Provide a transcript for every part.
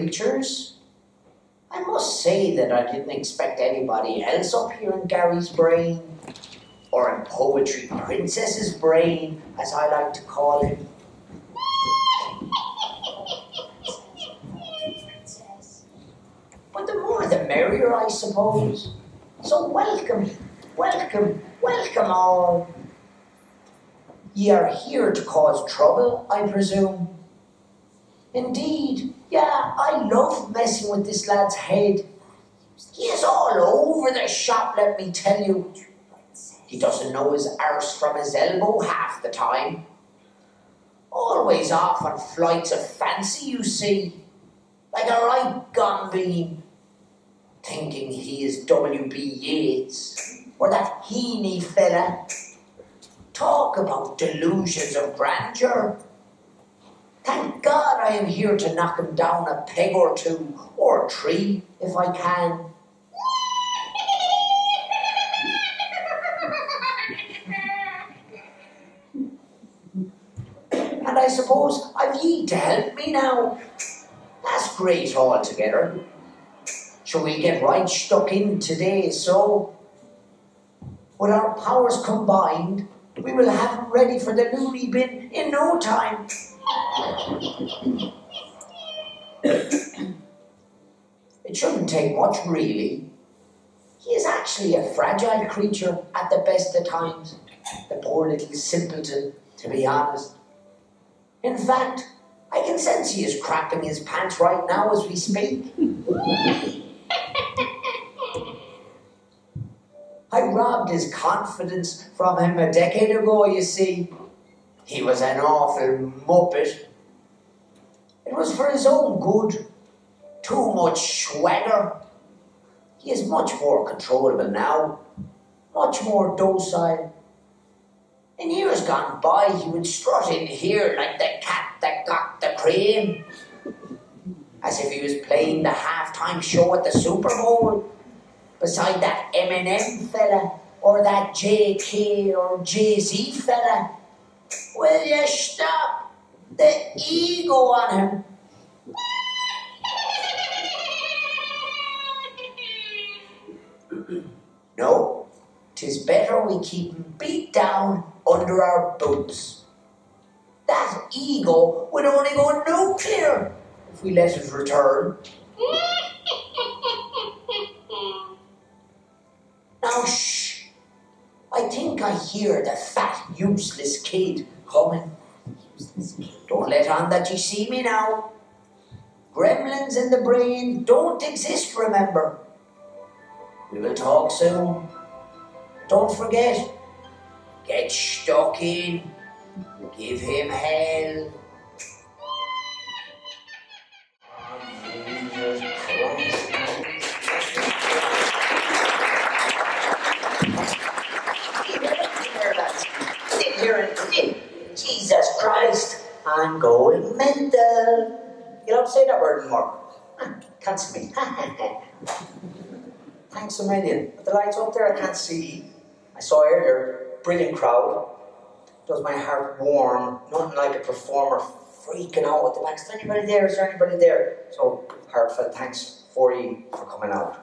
creatures. I must say that I didn't expect anybody else up here in Gary's brain, or in Poetry Princess's brain, as I like to call him. But the more the merrier, I suppose. So welcome, welcome, welcome all. Ye are here to cause trouble, I presume. Indeed, yeah, I love messing with this lad's head. He is all over the shop, let me tell you. He doesn't know his arse from his elbow half the time. Always off on flights of fancy, you see. Like a right gone bean. Thinking he is W.B. Yeats, or that Heaney fella. Talk about delusions of grandeur. Thank God I am here to knock him down a peg or two, or three, if I can. And I suppose I've ye to help me now. That's great altogether. Shall we get right stuck in today, so? With our powers combined, we will have him ready for the loony bin in no time. It shouldn't take much, really. He is actually a fragile creature at the best of times. The poor little simpleton, to be honest. In fact, I can sense he is crapping his pants right now as we speak. I robbed his confidence from him a decade ago, you see. He was an awful muppet. It was for his own good. Too much swagger. He is much more controllable now. Much more docile. In years gone by, he would strut in here like the cat that got the cream. As if he was playing the halftime show at the Super Bowl. Beside that Eminem fella, or that JK or Jay-Z fella. Will you stop the ego on him? No, 'tis better we keep him beat down under our boots. That ego would only go nuclear if we let it return. Now, shh! I think I hear the fat, useless kid coming. Don't let on that you see me now. Gremlins in the brain don't exist, remember. We will talk soon. Don't forget, get stuck in. Give him hell. Jesus Christ, I'm going mental. You don't say that word anymore. Can't see me. Thanks a million. With the lights up there, I can't see. I saw earlier, brilliant crowd. Does my heart warm. Nothing like a performer freaking out at the back. Is there anybody there? Is there anybody there? So, heartfelt thanks for you for coming out.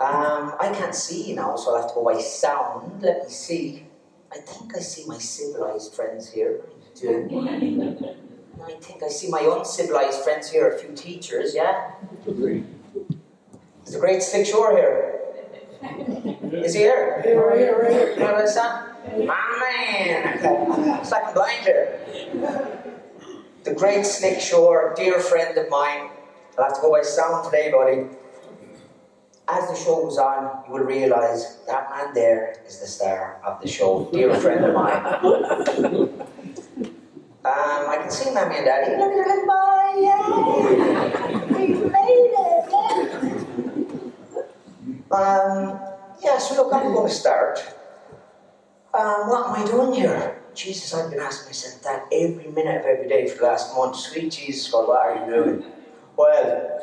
I can't see now, so I'll have to go by sound. Let me see. I think I see my civilized friends here. I think I see my uncivilized friends here, a few teachers, yeah? There's a great slick shore here. Is he here? Here. You know what I saw? My man! It's like I'm blind here. The great slick shore, dear friend of mine. I'll have to go by sound today, buddy. As the show goes on, you will realise that man there is the star of the show, dear friend of mine. I can see Mammy and Daddy. Look at little boy, yeah! We've made it, yeah, so look, I'm going to start. What am I doing here? Jesus, I've been asking myself that every minute of every day for the last month. Sweet Jesus, God, what are you doing? Well,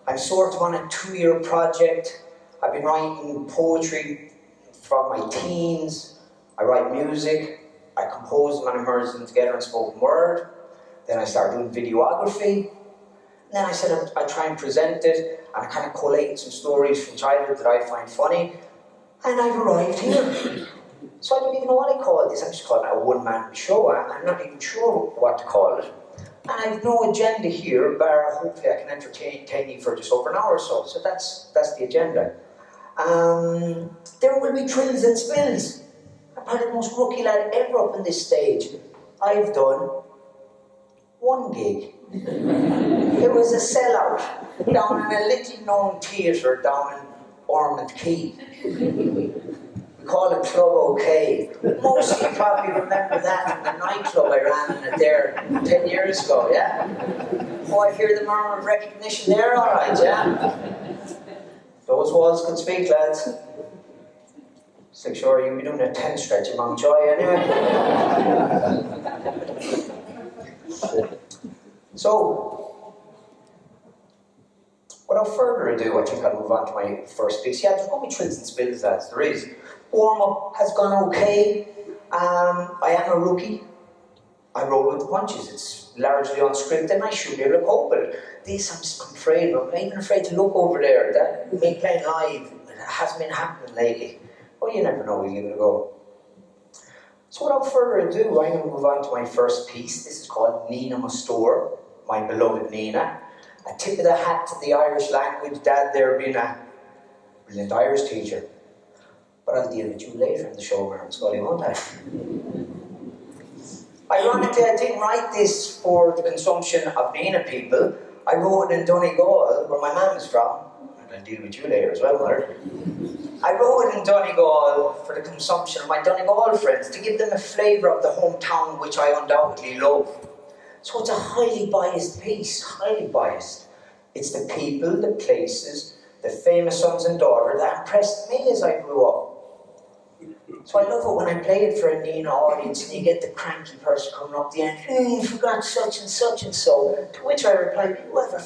I'm sort of on a 2-year project. I've been writing poetry from my teens. I write music. I compose them and I merge them together in spoken word. Then I start doing videography. And then I said I'd try and present it, and I kind of collate some stories from childhood that I find funny, and I've arrived here. So I don't even know what I call this. I'm just calling it a one-man show. I'm not even sure what to call it. And I've no agenda here, bar hopefully I can entertain you for just over an hour or so. So that's the agenda. There will be trills and spills. I'm probably the most rookie lad ever up on this stage. I've done one gig. It was a sellout down in a little known theatre down in Ormond Quay. We call it Club OK. Most of you probably remember that from the nightclub I ran in it there 10 years ago, yeah? Oh, I hear the murmur of recognition there, alright, yeah? Those walls could speak, lads. It's like, sure, you'll be doing a 10 stretch in Mountjoy anyway. So, without further ado, I think I'll move on to my first piece. Yeah, there's going to be trills and spills, lads, there is. Warm-up has gone okay. I am a rookie. I roll with the punches. It's largely unscripted and I should be able to cope with it. This I'm afraid of. I'm even afraid to look over there. That me playing live, it hasn't been happening lately. But you never know, we'll give it a go. So without further ado, I'm going to move on to my first piece. This is called Nenagh Mastor, my beloved Nenagh. A tip of the hat to the Irish language, Dad there being a brilliant Irish teacher. But I'll deal with you later in the show, Madam Scully, won't I? Ironically, I didn't write this for the consumption of Nenagh people. I wrote it in Donegal, where my mum is from. And I'll deal with you later as well, Mother. I wrote it in Donegal for the consumption of my Donegal friends, to give them a flavour of the hometown which I undoubtedly love. So it's a highly biased piece, highly biased. It's the people, the places, the famous sons and daughters that impressed me as I grew up. So I love it when I play it for a Nenagh audience and you get the cranky person coming up the end, hey, you forgot such and so. To which I reply, whoever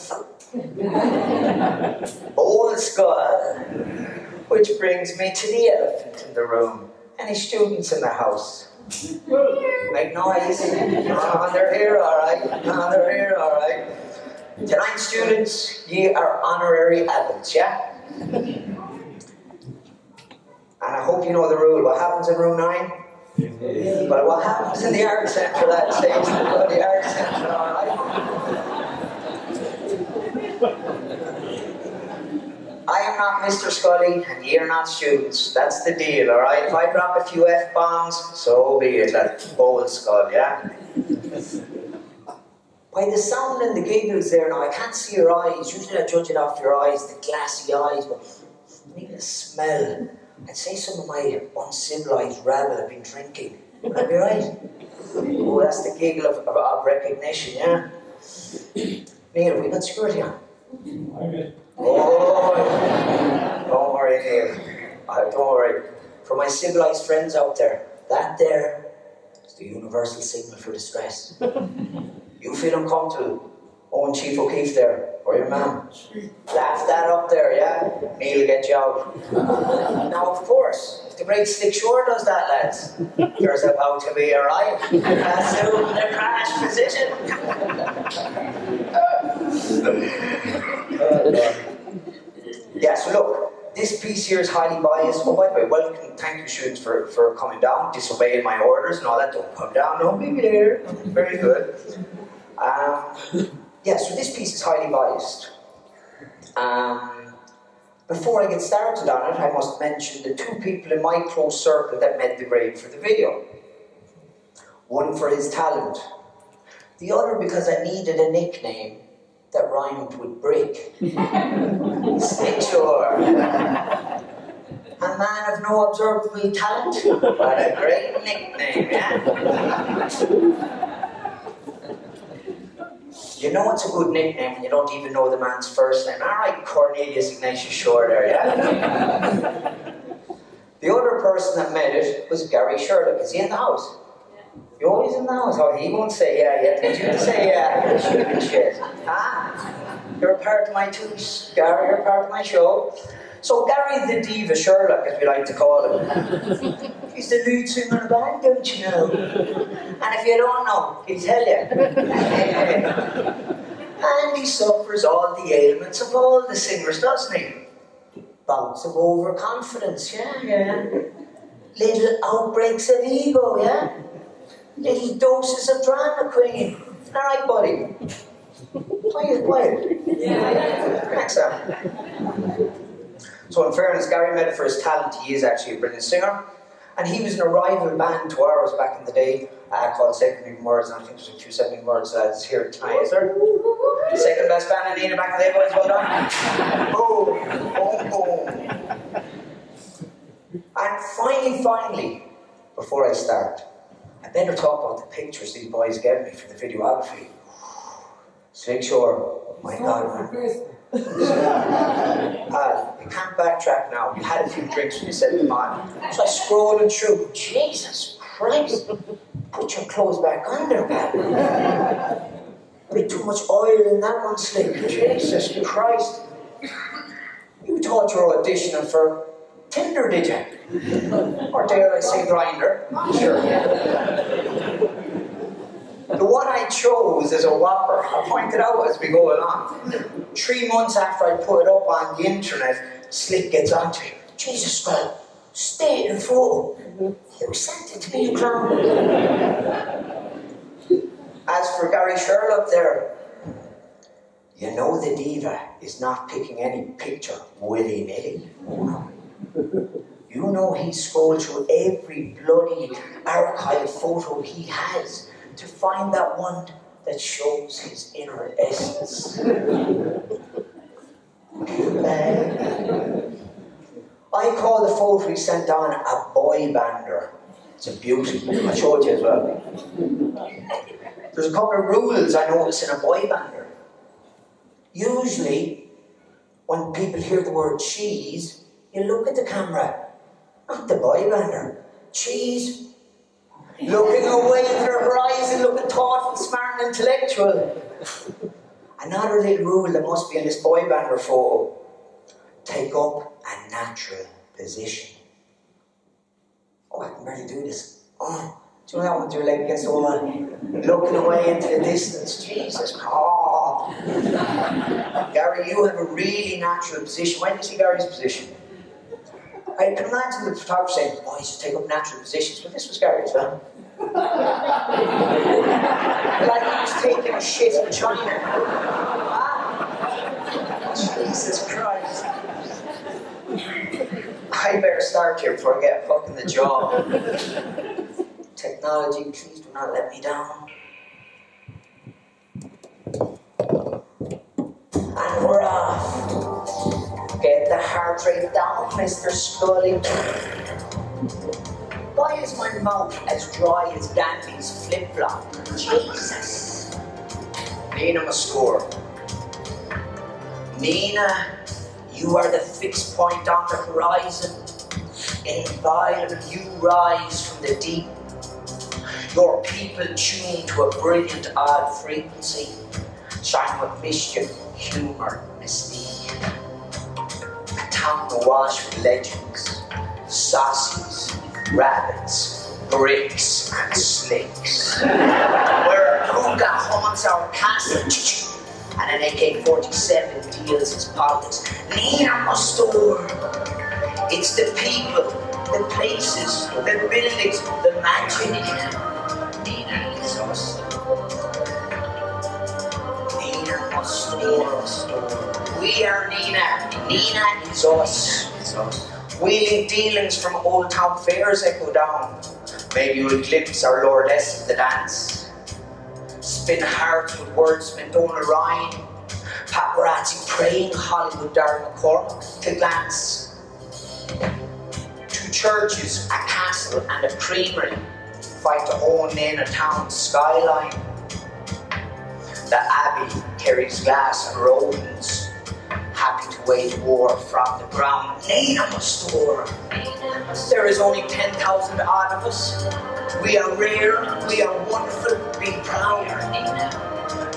Old skull. Which brings me to the elephant in the room. Any students in the house? Make noise. Oh, they're here, alright. Oh, they're here, alright. Tonight, students, ye are honorary adults, yeah? And I hope you know the rule. What happens in room 9? Well, what happens in the art centre, that stage? The art centre, alright? I am not Mr. Scully, and ye are not students. That's the deal, alright? If I drop a few F-bombs, so be it. That old skull, yeah? By the sound and the giggles there now, I can't see your eyes. Usually I judge it off your eyes, the glassy eyes, but even the smell. I'd say some of my uncivilized rabble have been drinking. Would that be right? Oh, that's the giggle of recognition, yeah? Neil, have we got security on? Oh, don't worry, Neil. Don't worry. For my civilized friends out there, that there is the universal signal for distress. You feel uncomfortable. Owen Chief O'Keefe there, or your man. Laugh that up there, yeah? Neil will get you out. Now, of course, if the great Slick Shore does that, lads, there's about to be a riot. Assume the crash position. Yeah, so look, this piece here is highly biased. Oh, by the way, welcome, thank you, students, for coming down, disobeying my orders and all that. Don't come down, no baby there. Very good. Yeah, so this piece is highly biased. Before I get started on it, I must mention the two people in my close circle that made the grade for the video. One for his talent. The other because I needed a nickname that rhymed with brick. Slick Shore. A man of no observable talent, but a great nickname, yeah? You know it's a good nickname when you don't even know the man's first name. Alright, Cornelius Ignatius Shore there, yeah? The other person that made it was Gary Sherlock. Is he in the house? You're always in the house. Oh, he won't say yeah yet. Get you to say yeah. You're stupid shit. Ah, you're a part of my tooth, Gary. You're a part of my show. So Gary the Diva Sherlock, as we like to call him, he's the lead singer in the band, don't you know? And if you don't know, he'll tell you. And he suffers all the ailments of all the singers, doesn't he? Bouts of overconfidence, yeah. Little outbreaks of ego, yeah. Little doses of drama queen. All right, buddy. Why are you quiet? Yeah. Next time. So in fairness, Gary made it for his talent. He is actually a brilliant singer. And he was in a rival band to ours back in the day, called Second Leading Words, and I think there's a few Second Leading Words lads here tonight, is there? Second best band in Nenagh back in the day, boys, well done. Boom, boom, boom. And finally, before I start, I better talk about the pictures these boys gave me for the videography. Slick Shore, my God, man. You can't backtrack now. You had a few drinks when you said them on. So I scrolling through. Jesus Christ! Put your clothes back on there, pal. A bit too much oil in that one, Slick. Jesus Christ! You thought you were auditioning for Tinder, did you? Or dare I say Grindr? Sure. The one I chose is a whopper. I pointed out as we go along. 3 months after I put it up on the internet, Slick gets onto it. Jesus God, stay in the photo. You sent it to me, you clown. As for Gary Sherlock there, you know the diva is not picking any picture willy-nilly. You know he scrolled through every bloody archive photo he has to find that one that shows his inner essence. I call the photo he sent on a boy bander. It's a beauty. I showed you as well. There's a couple of rules I notice in a boy bander. Usually, when people hear the word cheese, you look at the camera, not the boy bander. Cheese. Looking away to the horizon, looking thoughtful, smart and intellectual. Another little rule that must be in this boy bander photo. Take up a natural position. Oh, I can barely do this. Oh, do you know that one with your leg against the wall? Looking away into the distance. Jesus. Oh. Gary, you have a really natural position. When did you see Gary's position? I can imagine the photographer saying, boys, just take up natural positions. But this was Gary as well. Like he was taking a shit in China. Jesus Christ. I better start here before I get a fuck in the jaw. Technology, please do not let me down. And we're off. Get the heart rate down, Mr. Scully. Why is my mouth as dry as Dandy's flip-flop? Jesus. Nenagh must score. Nenagh, you are the fixed point on the horizon. In violence you rise from the deep. Your people tune to a brilliant odd frequency. Shine with mischief, humour, mystique. A town awash with legends, saucies, rabbits, bricks and slicks. Where a puka haunts our castle and an AK-47 deals his politics. Nenagh must store. It's the people, the places, the buildings, the magic. Nenagh is us. Nenagh must store. We are Nenagh. Nenagh is us. Wheeling dealings from Old Town fairs echo down. Maybe we'll glimpse our lordess of the dance. Spin hearts with words meant on a rhyme. Paparazzi praying Hollywood Darren McCormick to glance. 2 churches, a castle and a creamery fight to own Nenagh town's skyline. The abbey carries glass and rodents, happy to wage war from the ground. Nenagh must store. There is only 10,000 odd of us. We are rare, we are wonderful, be proud.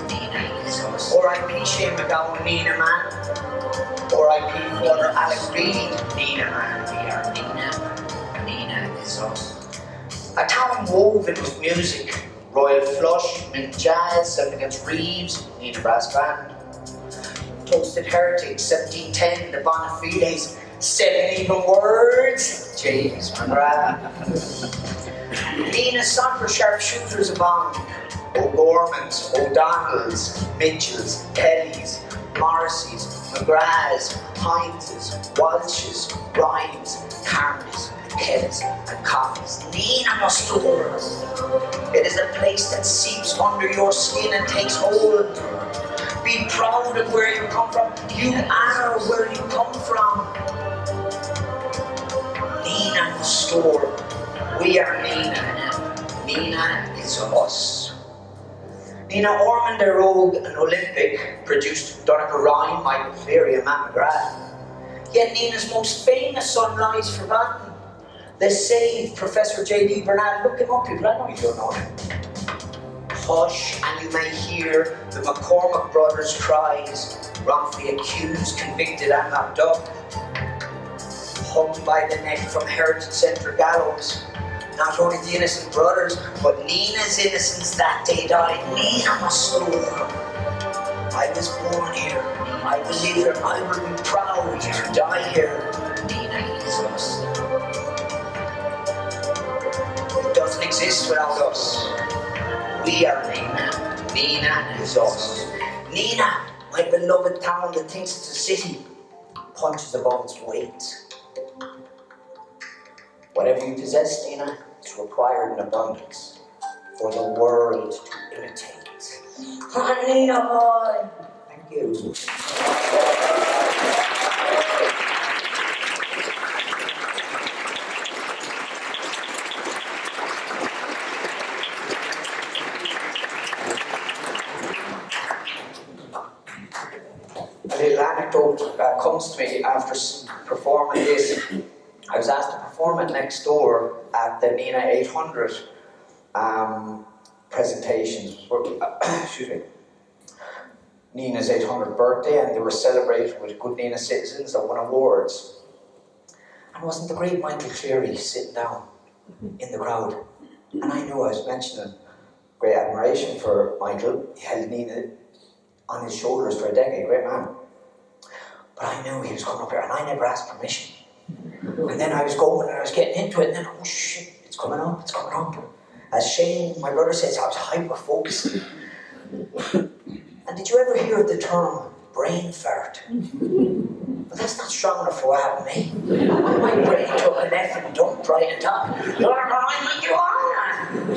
Nenagh is us. R.I.P. Shane McGowan, Nenagh man. R.I.P. Father Alex Reid, Nenagh man. We are Nenagh. Nenagh is us. A town woven with music, Royal Flush, Mint Jazz, 7 Against Reeves, Nenagh Brass Band. Toasted Heretic, 1710, the Bonafides, 7 Even Words, James McGrath. Nenagh Soccer Sharpshooters Abound, O'Gormans, O'Donnells, Mitchells, Kellys, Morrisseys, McGraths, Hineses, Walshes, Rhymes, Carneys, Kells and Coffees. Nenagh must doors. It is a place that seeps under your skin and takes hold. Be proud of where you come from. You are where you come from. Nenagh must store. We are Nenagh. Nenagh is us. Nenagh Ormond, a Rogue and Olympic, produced Donegal Ryan, Michael Cleary and Matt McGrath. Yet Nenagh's most famous son lies forgotten. The saved Professor J.D. Bernard. Look him up, people. I know you don't know him. Hush, and you may hear the McCormack brothers' cries, wrongfully accused, convicted and locked up. Hung by the neck from Heritage Centre gallows. Not only the innocent brothers, but Nenagh's innocence that day died. Nenagh must store. I was born here. I will live here. I will be proud to die here. Nenagh is us. It doesn't exist without us. We are Nenagh. Nenagh is us. Nenagh, my beloved town that thinks it's a city, punches above its weight. Whatever you possess, Nenagh, is required in abundance for the world to imitate. Nenagh boy! Thank you. A little anecdote comes to me after performing this. I was asked to perform it next door at the Nenagh 800 presentations. Excuse me. Nenagh's 800th birthday, and they were celebrated with good Nenagh citizens that won awards. And wasn't the great Michael Cleary sitting down in the crowd? And I knew I was mentioning great admiration for Michael. He held Nenagh on his shoulders for a decade, great man. But I knew he was coming up here, and I never asked permission. And then I was going and I was getting into it, and then, oh shit, it's coming up, it's coming up. As Shane, my brother, says, I was hyper-focused. And did you ever hear the term brain fart? But that's not strong enough for what happened to me. My brain took an effing dump right at top.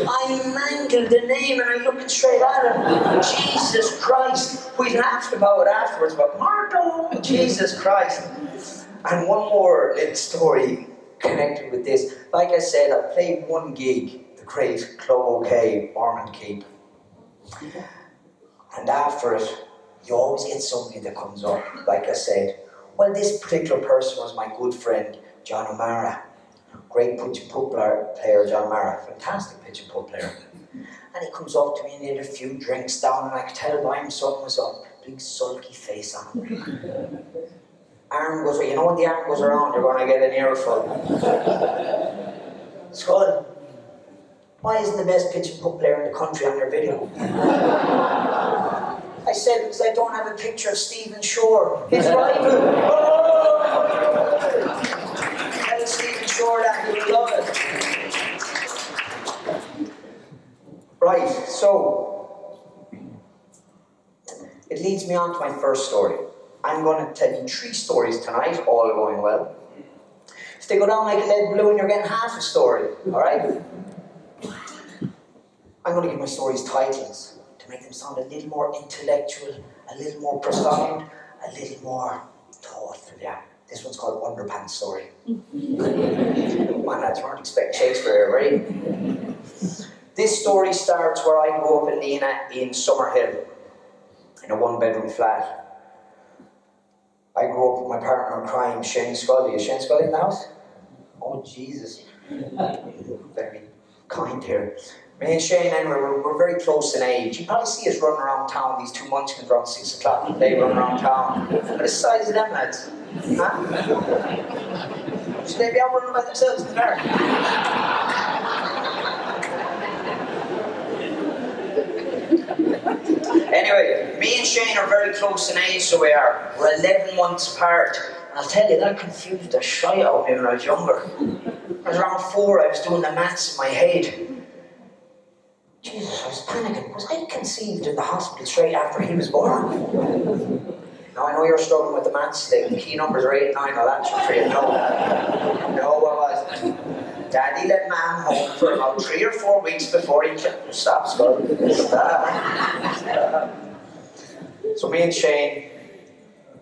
I mangled the name and I looked straight at him. Jesus Christ. We laughed about it afterwards, but Marco, Jesus Christ. And one more little story connected with this. Like I said, I played one gig, the great Club OK, Ormond Keep. And after it, you always get somebody that comes up, like I said. Well, this particular person was my good friend, John O'Mara. Great pitch and putt player, John O'Mara. Fantastic pitch and putt player. And he comes up to me and he had a few drinks down, and I could tell by him something was up. Big sulky face on him. Arm goes, you know when the arm goes around, you're going to get an earful. Skull, why isn't the best pitch and putt player in the country on your video? I said, because I don't have a picture of Stephen Shore, his rival. Oh! Tell Stephen Shore that, he will love it. Right, so, it leads me on to my first story. I'm going to tell you 3 stories tonight, all going well. If they go down like a lead balloon, you're getting half a story, alright? I'm going to give my stories titles to make them sound a little more intellectual, a little more profound, a little more thoughtful, yeah. This one's called Underpants Story. Come on lads, we weren't expecting Shakespeare, right? This story starts where I grew up in Nenagh in Summerhill, in a 1-bedroom flat. I grew up with my partner in crime, Shane Scully. Is Shane Scully in the house? Oh, Jesus. Very kind here. Me and Shane, anyway, we're very close in age. You probably see us running around town, these 2 munchkins around 6 o'clock. They run around town. What the size of them lads? Huh? Should they be out running by themselves in the dark? Anyway, me and Shane are very close in age, so we are. We're 11 months apart. And I'll tell you, that confused the shite out of me when I was younger. When I was around 4, I was doing the maths in my head. Jesus, I was panicking. Was I conceived in the hospital straight after he was born? Now, I know you're struggling with the maths thing. The key numbers are 8 and 9. I'll answer for you. No, I wasn't. Daddy let Mum home for about 3 or 4 weeks before he killed. Stop, Skull. Stop. So me and Shane,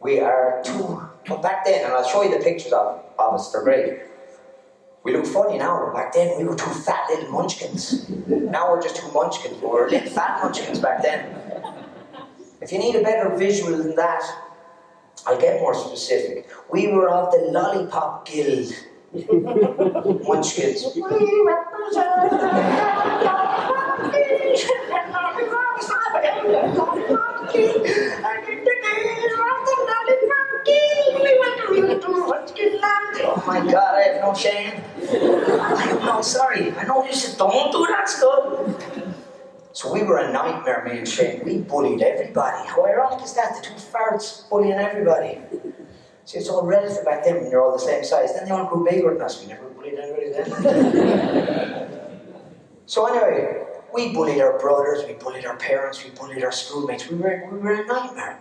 we are two. But back then, and I'll show you the pictures of us. They're great. We look funny now, but back then we were two fat little munchkins. Now we're just two munchkins, but we were little fat munchkins back then. If you need a better visual than that, I'll get more specific. We were of the Lollipop Guild. Munchkins. We represent the Lollipop Guild. And in the days of the Lollipop Guild, we went to Munchkin land. Oh my God, I have no shame. I'm sorry. I know you said don't do that stuff. So we were a nightmare, me and Shane. We bullied everybody. How ironic is that? The two farts bullying everybody. See, it's all relative back then when you're all the same size. Then they all grew bigger than us. We never bullied anybody then. So anyway, we bullied our brothers, we bullied our parents, we bullied our schoolmates. We were a nightmare.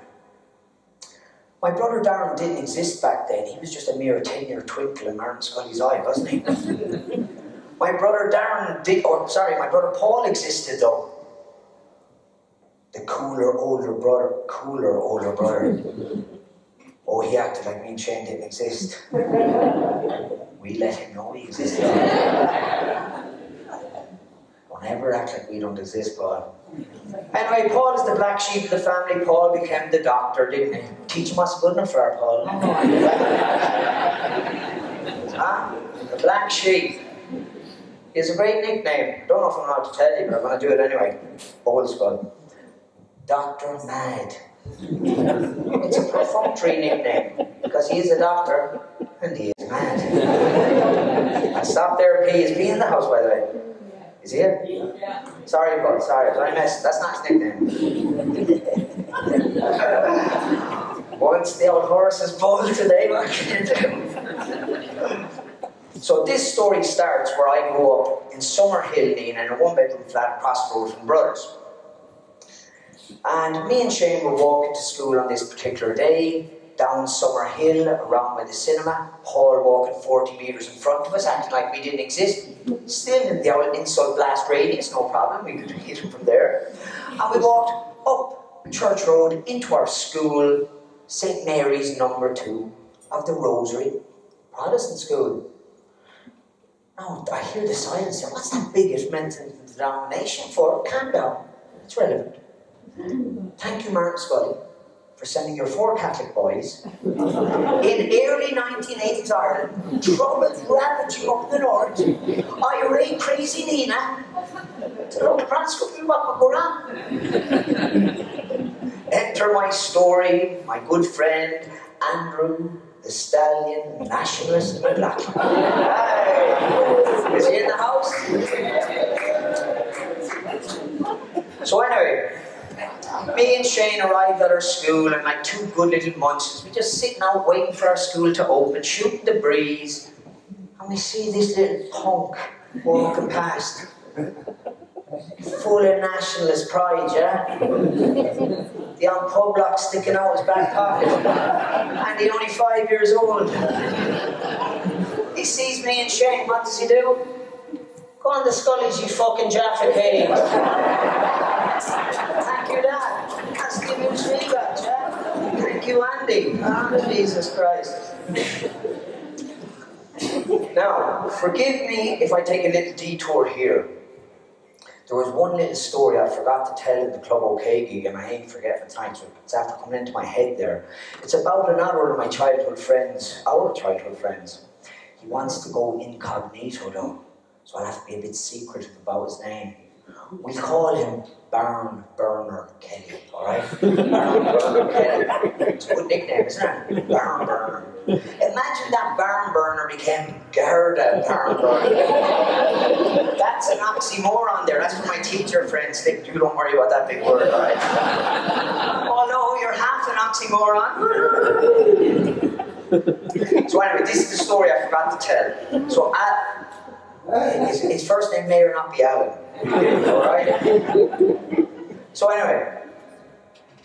My brother Darren didn't exist back then. He was just a mere 10-year twinkle in Martin Scully's eye, wasn't he? My brother my brother Paul existed though. The cooler older brother. Oh, he acted like me and Shane didn't exist. We let him know he existed. Don't ever act like we don't exist, Paul. Anyway, Paul is the black sheep of the family. Paul became the doctor, didn't he? Teaching what's good enough for our Paul. Huh? The black sheep. He has a great nickname. I don't know if I'm allowed to tell you, but I'm going to do it anyway. Old school. Dr. Mad. It's a perfunctory nickname because he is a doctor and he is mad. I stopped there. He is in the house, by the way. Is he here? Yeah. Sorry, bud. Sorry. I messed. That's not his nickname. Once the old horse is pulled today, what can you do? So this story starts where I grew up in Summerhill, in a one-bedroom flat across the road from Brothers. And me and Shane were walking to school on this particular day, down Summerhill, around by the cinema, Paul walking 40 metres in front of us, acting like we didn't exist. Still in the old insult blast radius, no problem, we could hit him from there. And we walked up Church Road into our school, St. Mary's number 2 of the Rosary Protestant school. Now, I hear the silence there. What's that bigot mental denomination for? Calm down. It's relevant. Thank you, Martin Scully, for sending your 4 Catholic boys in early 1980s Ireland, troubles ravaging up the north, IRA crazy Nenagh, to look at what would go on. Enter my story, my good friend, Andrew, the stallion, nationalist, and black. Hey, is he in the house? So anyway, me and Shane arrived at our school and like 2 good little munchkins, we just sitting out waiting for our school to open, shooting the breeze, and we see this little punk walking past. Full of nationalist pride, yeah? The old pub lock sticking out his back pocket. And he's only 5 years old. He sees me and Shane, what does he do? Go on the Scullies, you fucking Jaffa Cave. Thank you, Dad. That's the news we got, yeah? Thank you, Andy. Oh, Jesus Christ. Now, forgive me if I take a little detour here. There was one little story I forgot to tell in the Club OK gig, and I ain't forgetting tonight, so it's after coming into my head there. It's about another of my childhood friends, our childhood friends. He wants to go incognito though, so I'll have to be a bit secretive about his name. We call him Barn Burner Kelly, alright? Barn Burner Kelly. It's a good nickname, isn't it? Barn Burner. Imagine that barn burner became Garda Barn Burner. That's an oxymoron there. That's for my teacher friends. You don't worry about that big word, alright? Oh no, you're half an oxymoron. So anyway, this is the story I forgot to tell. So his first name may or not be Alan. Alright? So anyway,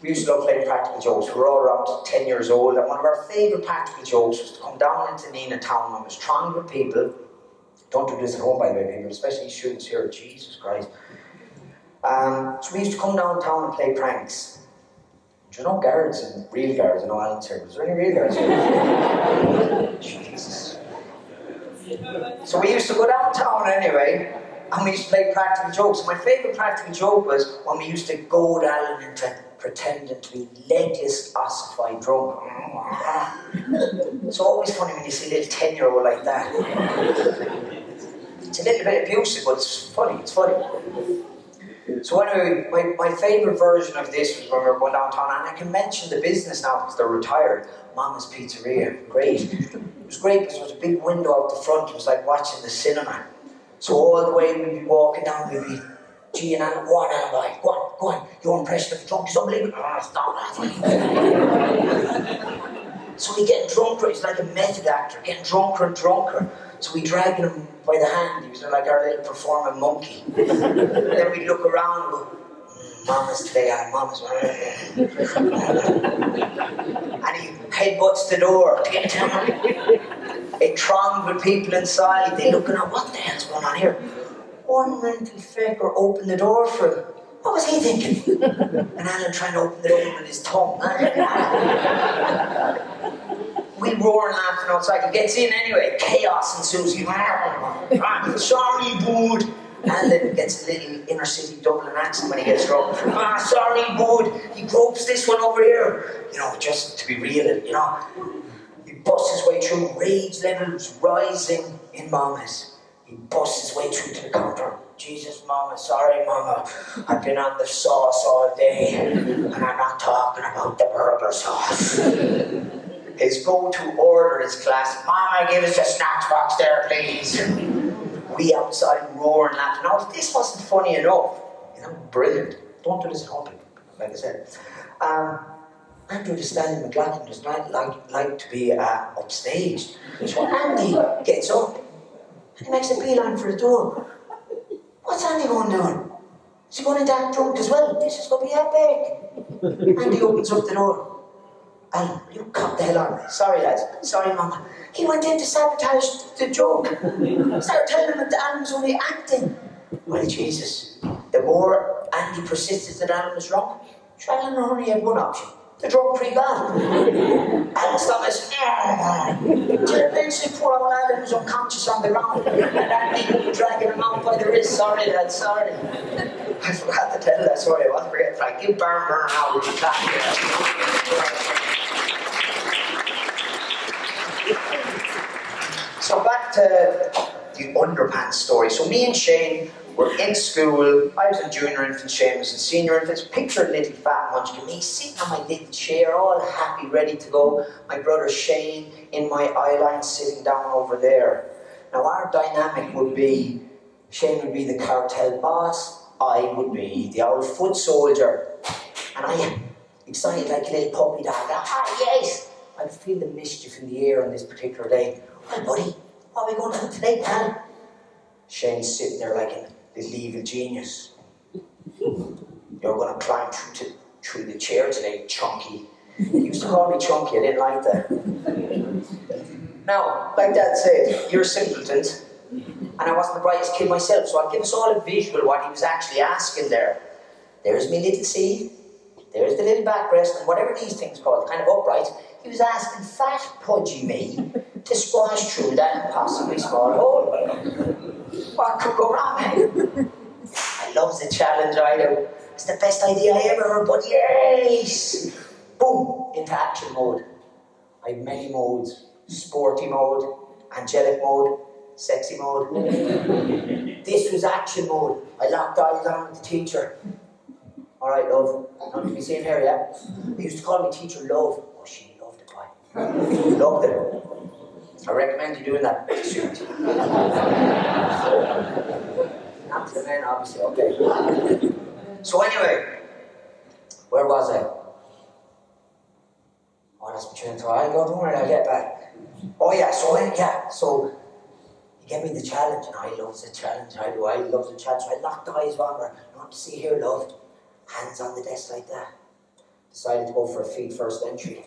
we used to love playing practical jokes. We were all around 10 years old, and one of our favourite practical jokes was to come down into Nenagh town when it was thronged with people. Don't do this at home, by the way, people, especially students here. Jesus Christ. So we used to come downtown and play pranks. Do you know guards and real guards? I know Alan's here. Was there any real guards here? Jesus. So we used to go downtown anyway, and we used to play practical jokes. My favourite practical joke was when we used to goad Alan into pretending to be legless, ossified drunk. It's always funny when you see a little 10-year-old like that. It's a little bit abusive, but it's funny, it's funny. So anyway, my favourite version of this was when we were going downtown, and I can mention the business now because they're retired. Mama's Pizzeria, great. It was great because there was a big window out the front. It was like watching the cinema. So all the way we'd be walking down, we'd be, gee, and Alan, go on, Alan, boy, go on. Your impression of the drunk is unbelievable. Oh, stop that. So we get drunker. He's like a method actor, getting drunker and drunker. So we dragging him by the hand. He was like our little performing monkey. Then we'd look around and go, Mama's today, Mama's. And he headbutts the door to get down. It thronged with people inside. They looking at what the hell's going on here. One mental faker opened the door for him. What was he thinking? And Alan trying to open the door with his tongue. We roar and laughing outside. He gets in anyway. Chaos ensues. Sorry, bud. Alan gets a little inner city Dublin accent when he gets drunk. Sorry, bud. He gropes this one over here. You know, just to be real, you know. He busts his way through. Rage levels rising in Mama's. He busts his way through to the counter. Jesus, Mama, sorry, Mama. I've been on the sauce all day, and I'm not talking about the burger sauce. His go-to order is classic. Mama, give us a snacks box there, please. We outside roar and laugh. Now, if this wasn't funny enough, you know, brilliant. Don't do this at home, like I said. Andrew the Stanley McLaughlin does not like to be upstaged. So Andy gets up and he makes a beeline for the door. What's Andy going doing? Is he going in that drunk as well? This is going to be epic. Andy opens up the door. Alan, you cop the hell on. Sorry, lads. Sorry, Mama. He went in to sabotage the joke. Started telling him that Alan was only acting. Well, Jesus. The more Andy persisted that Alan was wrong, Alan only had one option. The drunk pre-God. Alan's Thomas. Till eventually poor old Alan was unconscious on the ground. And Andy dragging him out by the wrist. Sorry, lad, sorry. I forgot to tell that story. I wasn't forgetting. Like, give Burn out with your clap here. So back to the underpants story. So me and Shane were in school. I was in junior infants, Shane was in senior infants. Picture a little fat munchkin, me sitting on my little chair, all happy, ready to go. My brother Shane in my eyeline sitting down over there. Now our dynamic would be, Shane would be the cartel boss, I would be the old foot soldier. And I am excited like a little puppy dog. Ah, yes! I feel the mischief in the air on this particular day. Well, buddy, what are we going to do today, pal? Shane's sitting there like a little evil genius. You're going to climb through the chair today, Chunky. He used to call me Chunky, I didn't like that. Now, like Dad said, you're simpletons. And I wasn't the brightest kid myself, so I'll give us all a visual of what he was actually asking there. There's me little seat, there's the little backrest, and whatever these things called, kind of upright. He was asking fat, pudgy me to squash through that impossibly small hole. What could go wrong, eh? I love the challenge, I do. It's the best idea I ever heard, but yes! Boom! Into action mode. I have many modes. Sporty mode, angelic mode, sexy mode. This was action mode. I locked eyes on with the teacher. Alright, love. Not to be seen here, yeah? They used to call me Teacher Love. Oh, she loved it, boy. Loved it. I recommend you doing that. Not to the men, obviously, okay. So anyway, where was I? Oh, that's my train of thought. Don't worry, I'll get back. Oh yeah, so he gave me the challenge, and I love the challenge. I love the challenge. So I locked eyes on her. You want to see here, love? Hands on the desk like that. Decided to go for a feet first entry.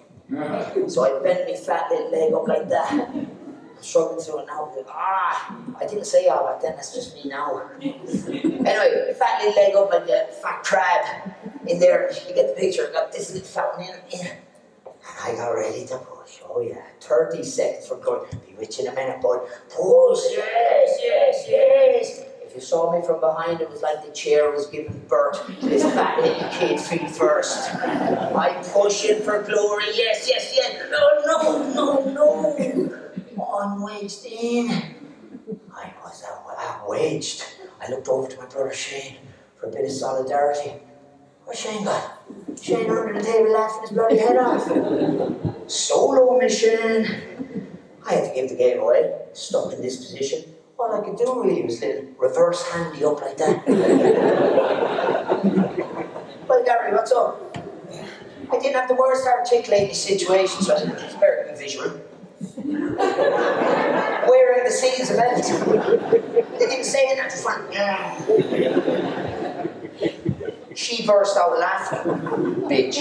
So I bent my fat little leg up like that. I'm struggling through it now. I didn't say all back then, that's just me now. Anyway, fat little leg up like a fat crab in there. You get the picture. I got this little fat one in. And I got ready to push. Oh yeah, 30 seconds from going. Be with you in a minute, bud. Push, yes. If you saw me from behind, it was like the chair was giving birth to this fat little kid feet first. I'm pushing for glory, yes. No. Unwedged in. I was outwedged. I looked over to my brother Shane for a bit of solidarity. Where's Shane gone? Shane under the table laughing his bloody head off. Solo mission. I had to give the game away. Stuck in this position. All I could do really was little reverse handy up like that. Well, Gary, what's up? I didn't have the worst articulating situation, so it's very visual. Wearing the seals belt. They didn't say it at the front. She burst out laughing. Bitch.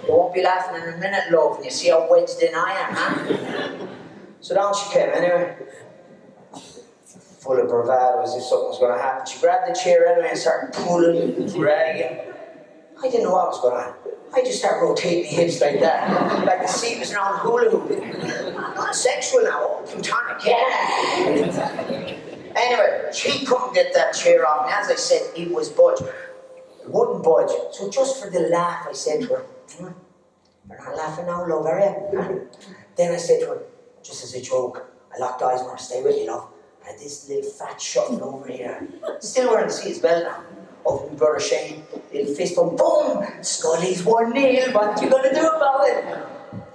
You won't be laughing in a minute, love, and you see how wedged in I am, huh? So down she came, anyway. Full of bravado as if something was going to happen. She grabbed the chair anyway and started pulling, dragging. I didn't know what was going on. I just started rotating my hips like that. Like the seat was on hula hoop. Not sexual now, plutonic, yeah. Anyway, she couldn't get that chair off me. As I said, it was budge. It wouldn't budge. So just for the laugh, I said to her, you're not laughing now, love, are you? Then I said to her, just as a joke, I locked eyes on her, stay with me, love. I had this little fat shuffle over here. Still wearing the seat's belt now. Over to my brother Shane, little fist bump, boom! Scully's 1-0, what you gonna do about it?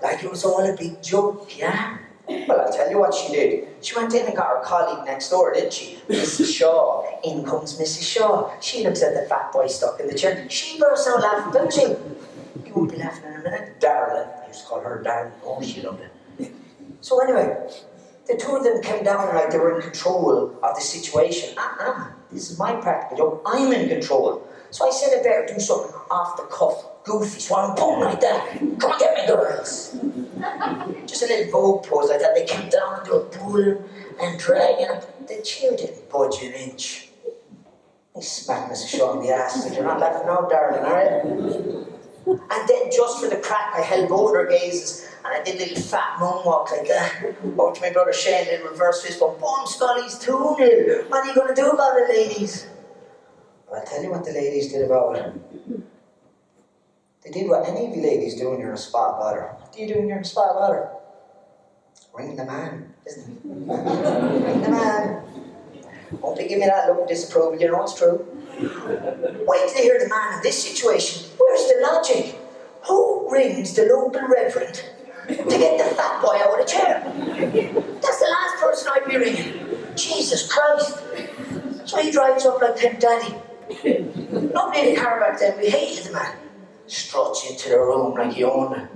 Like it was all a big joke, yeah? Well, I'll tell you what she did. She went in and got her colleague next door, didn't she? Mrs. Shaw. In comes Mrs. Shaw. She looks at the fat boy stuck in the chair. She bursts out laughing, don't she? You won't be laughing in a minute. Darling. I used to call her Darling. Oh, she loved it. So anyway, the two of them came down like they were in control of the situation. This is my practical joke. I'm in control. So I said I better do something off the cuff, goofy, so I'm boom like that. Come on, get me, girls. Just a little Vogue pose like that. They came down and they were pulling and dragging. The chair didn't budge an inch. I smacked Mrs. Shaw in the ass. I said, you're not laughing now, darling, alright? And then just for the crack, I held both her gazes and I did a little fat moonwalk like that. Over to my brother Shane, little reverse fist bump. Boom, Scully's 2-0. What are you going to do about it, ladies? Well, I'll tell you what the ladies did about it. They did what any of you ladies do when you're in a spot about her. What do you do when you're in a spot about her? Ring the man, isn't it? Ring the man. Won't they give me that look of disapproval? You know it's true. Wait till you hear the man in this situation. Where's the logic? Who rings the local reverend to get the fat boy out of the chair? That's the last person I'd be ringing. Jesus Christ. So he drives up like Pimp Daddy. Nobody in the car back then, we hated the man. Struts into the room like he owned it.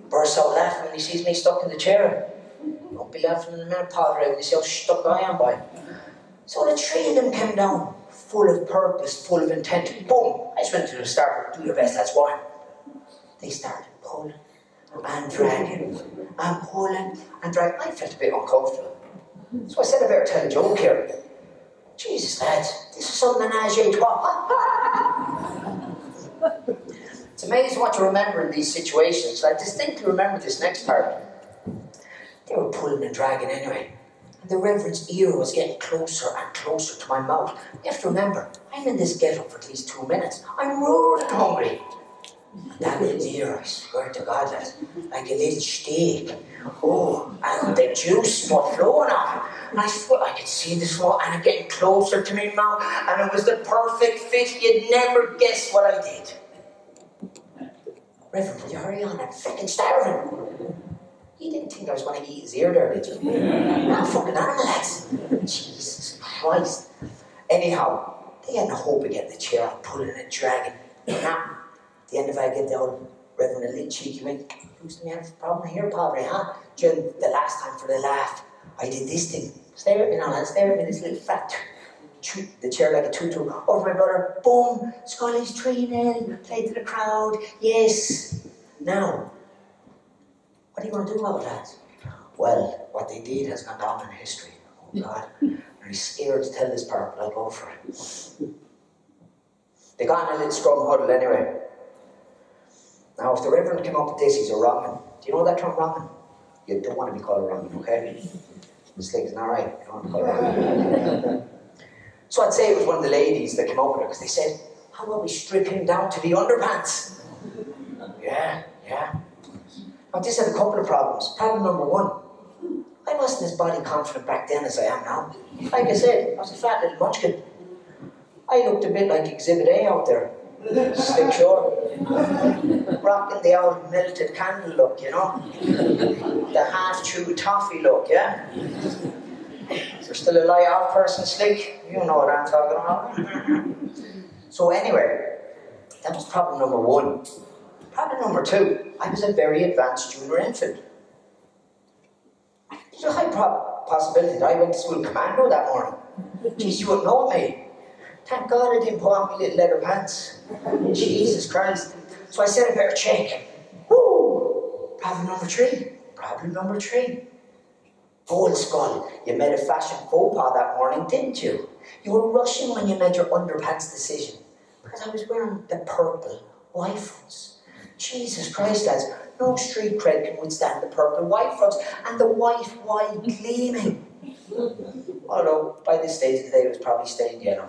Bursts out laughing when he sees me stuck in the chair. Don't be laughing in a minute, Padre, when you see how stuck I am, boy. So the three of them came down, full of purpose, full of intent. Boom! I just went to the start. Do your best, that's one. They started pulling and dragging and pulling and dragging. I felt a bit uncomfortable. So I said I better tell a joke here. Jesus, lads, this is some menage a trois. It's amazing what you remember in these situations. I distinctly remember this next part. They were pulling and dragging anyway. And the Reverend's ear was getting closer and closer to my mouth. You have to remember, I'm in this get-up for at least 2 minutes. I'm roaring hungry. And that little ear, I swear to God, that's like a little steak. Oh, and and the juice was flowing off. And I could see the smoke and it getting closer to my mouth, and it was the perfect fit. You'd never guess what I did. Reverend, would you hurry on? I'm fucking starving. You didn't think I was going to eat his ear there, did you? I'm fucking animal, lads. Jesus Christ. Anyhow, they had no hope of getting the chair out, pulling and dragging. Now, at the end of it, I get the old Reverend a little cheeky went, "Used to have a problem here, Padre, huh? During the last time for the laugh, I did this thing. Stare at me now, lads, stare at me, this little fat the chair like a tutu over my brother. Boom, Scully's 3-0, played to the crowd, yes. Now, what are you going to do about it, lads? Well, what they did has gone down in history. Oh God, I'm really scared to tell this part, but I'll go for it. They got in a little scrum huddle anyway. Now, if the Reverend came up with this, he's a wrong'un. Do you know that term, wrong'un? You don't want to be called a wrong'un, okay? Mistake is not right. You don't want to be called a wrong'un. So I'd say it was one of the ladies that came up with it, because they said, how about we strip him down to the underpants? Yeah. Now, this had a couple of problems. Problem number one, I wasn't as body confident back then as I am now. Like I said, I was a fat little munchkin. I looked a bit like Exhibit A out there. Slick short. Rocking the old melted candle look, you know? The half-chewed toffee look, yeah? Is there still a lie-off person, Slick? You know what I'm talking about. So anyway, that was problem number one. Problem number two, I was a very advanced junior infant. There's a high possibility that I went to school commando that morning. Jeez, you wouldn't know me. Thank God I didn't put on my little leather pants. Jesus Christ. So I said I better check. Woo! Problem number three. Old Skull, you made a fashion faux pas that morning, didn't you? You were rushing when you made your underpants decision. Because I was wearing the purple white fronts. Jesus Christ, lads. No street cred can withstand the purple white fronts and the white wine gleaming. Although, by this stage of the day, it was probably stained yellow.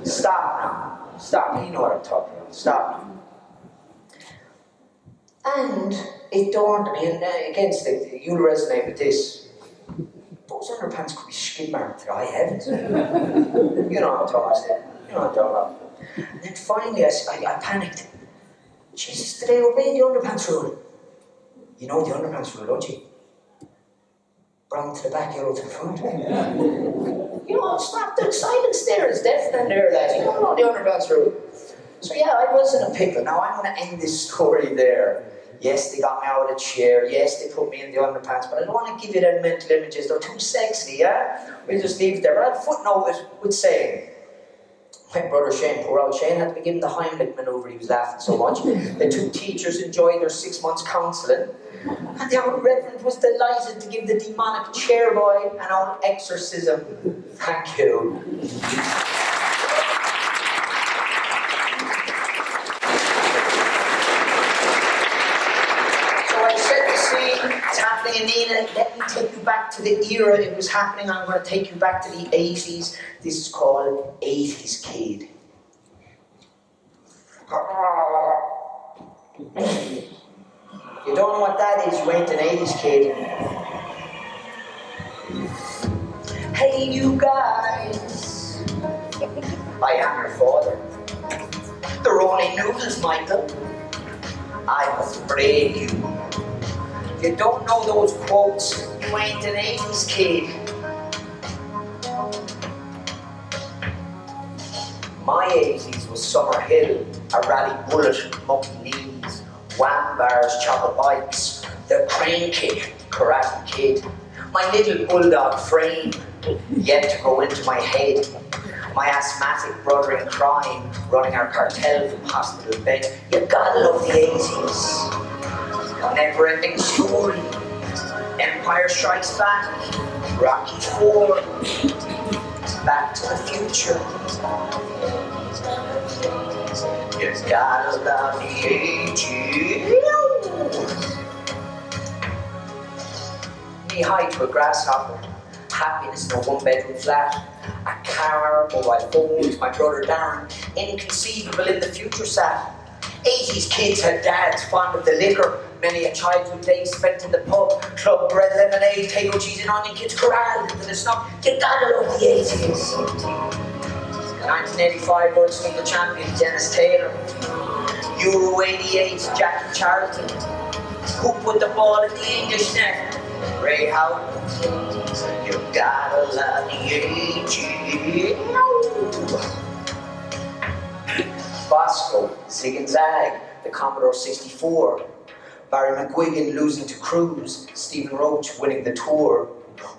Stop now. Stop. You know what I'm talking about. Stop. And it dawned on me, and again, you'll resonate with this. Those underpants could be skid marked to the high heavens. You know what I'm talking about. You know what I'm talking about. And then finally, I panicked. Jesus, did I obey the underpants rule? You know the underpants rule, don't you? Brown to the back, yellow to the front. You know, stop the silence there. It's deafening there, lads. You don't know the underpants rule. So yeah, I was in a pickle. Now I'm going to end this story there. Yes, they got me out of the chair. Yes, they put me in the underpants. But I don't want to give you them mental images. They're too sexy, yeah? We'll just leave it there. But I'll footnote it with saying, my brother Shane, poor old Shane, had to be given the Heimlich manoeuvre. He was laughing so much. The two teachers enjoyed their 6 months counselling. And the old Reverend was delighted to give the demonic chair boy an old exorcism. Thank you. So I set the scene. It's happening in Nenagh. Let me take you back to the era it was happening. I'm going to take you back to the 80s. This is called 80s Kid. You don't know what that is, you ain't an 80s kid. Hey you guys, I am your father. They're only noodles, Michael. I must afraid you. If you don't know those quotes, you ain't an 80s kid. My 80s was Summer Hill, a rally bullet, mucky knees, wham bars, chopper bikes, the crane kick, Karate Kid, my little bulldog frame, yet to go into my head, my asthmatic brother in crime, running our cartel from hospital bed. You gotta love the 80s. Never-ending story, Empire Strikes Back, Rocky IV, Back to the Future. You gotta love the 80s. Knee high to a grasshopper, happiness in a one-bedroom flat, a car, mobile phones, my brother Darren, inconceivable in the future sat. 80s kids had dads fond of the liquor, Many a childhood day spent in the pub, club, bread, lemonade, potato, cheese and onion, kids corralled into the snob. You gotta love the 80s. 1985 World Snooker Champion Dennis Taylor. Euro 88 Jackie Charlton. Who put the ball in the English net? Ray Howard. You gotta love the 80s. Bosco, Zig and Zag, the Commodore 64. Barry McGuigan losing to Cruz, Stephen Roach winning the tour.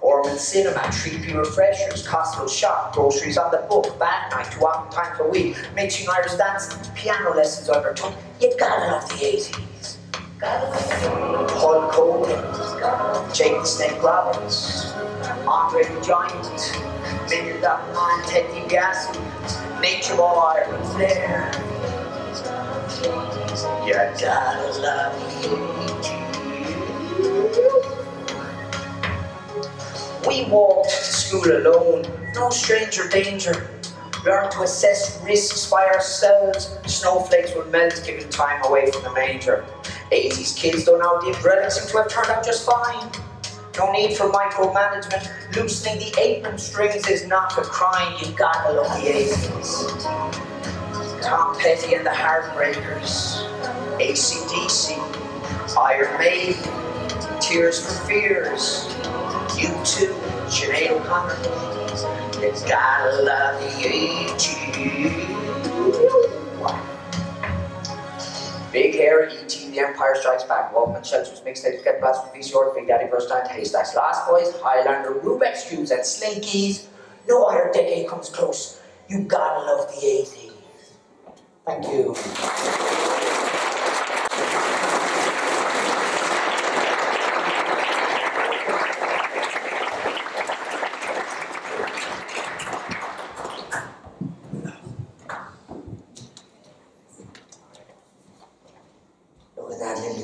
Ormond Cinema, 3P refreshers, Costco shop, groceries on the book, band night, 2 time per week, mixing Irish dancing, piano lessons on her tongue. You gotta love the 80s. Hulk Hogan, Jake the Snake Roberts, Andre the Giant, $1 Million Man, Ted DiBiase, Nature Boy, Flair. You gotta love the 80s. We walked to school alone, no stranger danger. Learned to assess risks by ourselves. Snowflakes would melt, giving time away from the manger. 80s kids don't know the umbrella seem to have turned out just fine. No need for micromanagement. Loosening the apron strings is not a crime. You gotta love the 80s. Tom Petty and the Heartbreakers. AC/DC. Iron Maiden. Tears for Fears. U2. Sinead O'Connor. You gotta love the 80s. Big Hair, E.T., The Empire Strikes Back, Walkman, Shelters, Mixtapes, Get Blast, VCR, Big Daddy, Burst Down, Haystacks, Last Boys, Highlander, Rubik's Cubes, and Slinkies. No other decade comes close. You gotta love the 80s. Thank you.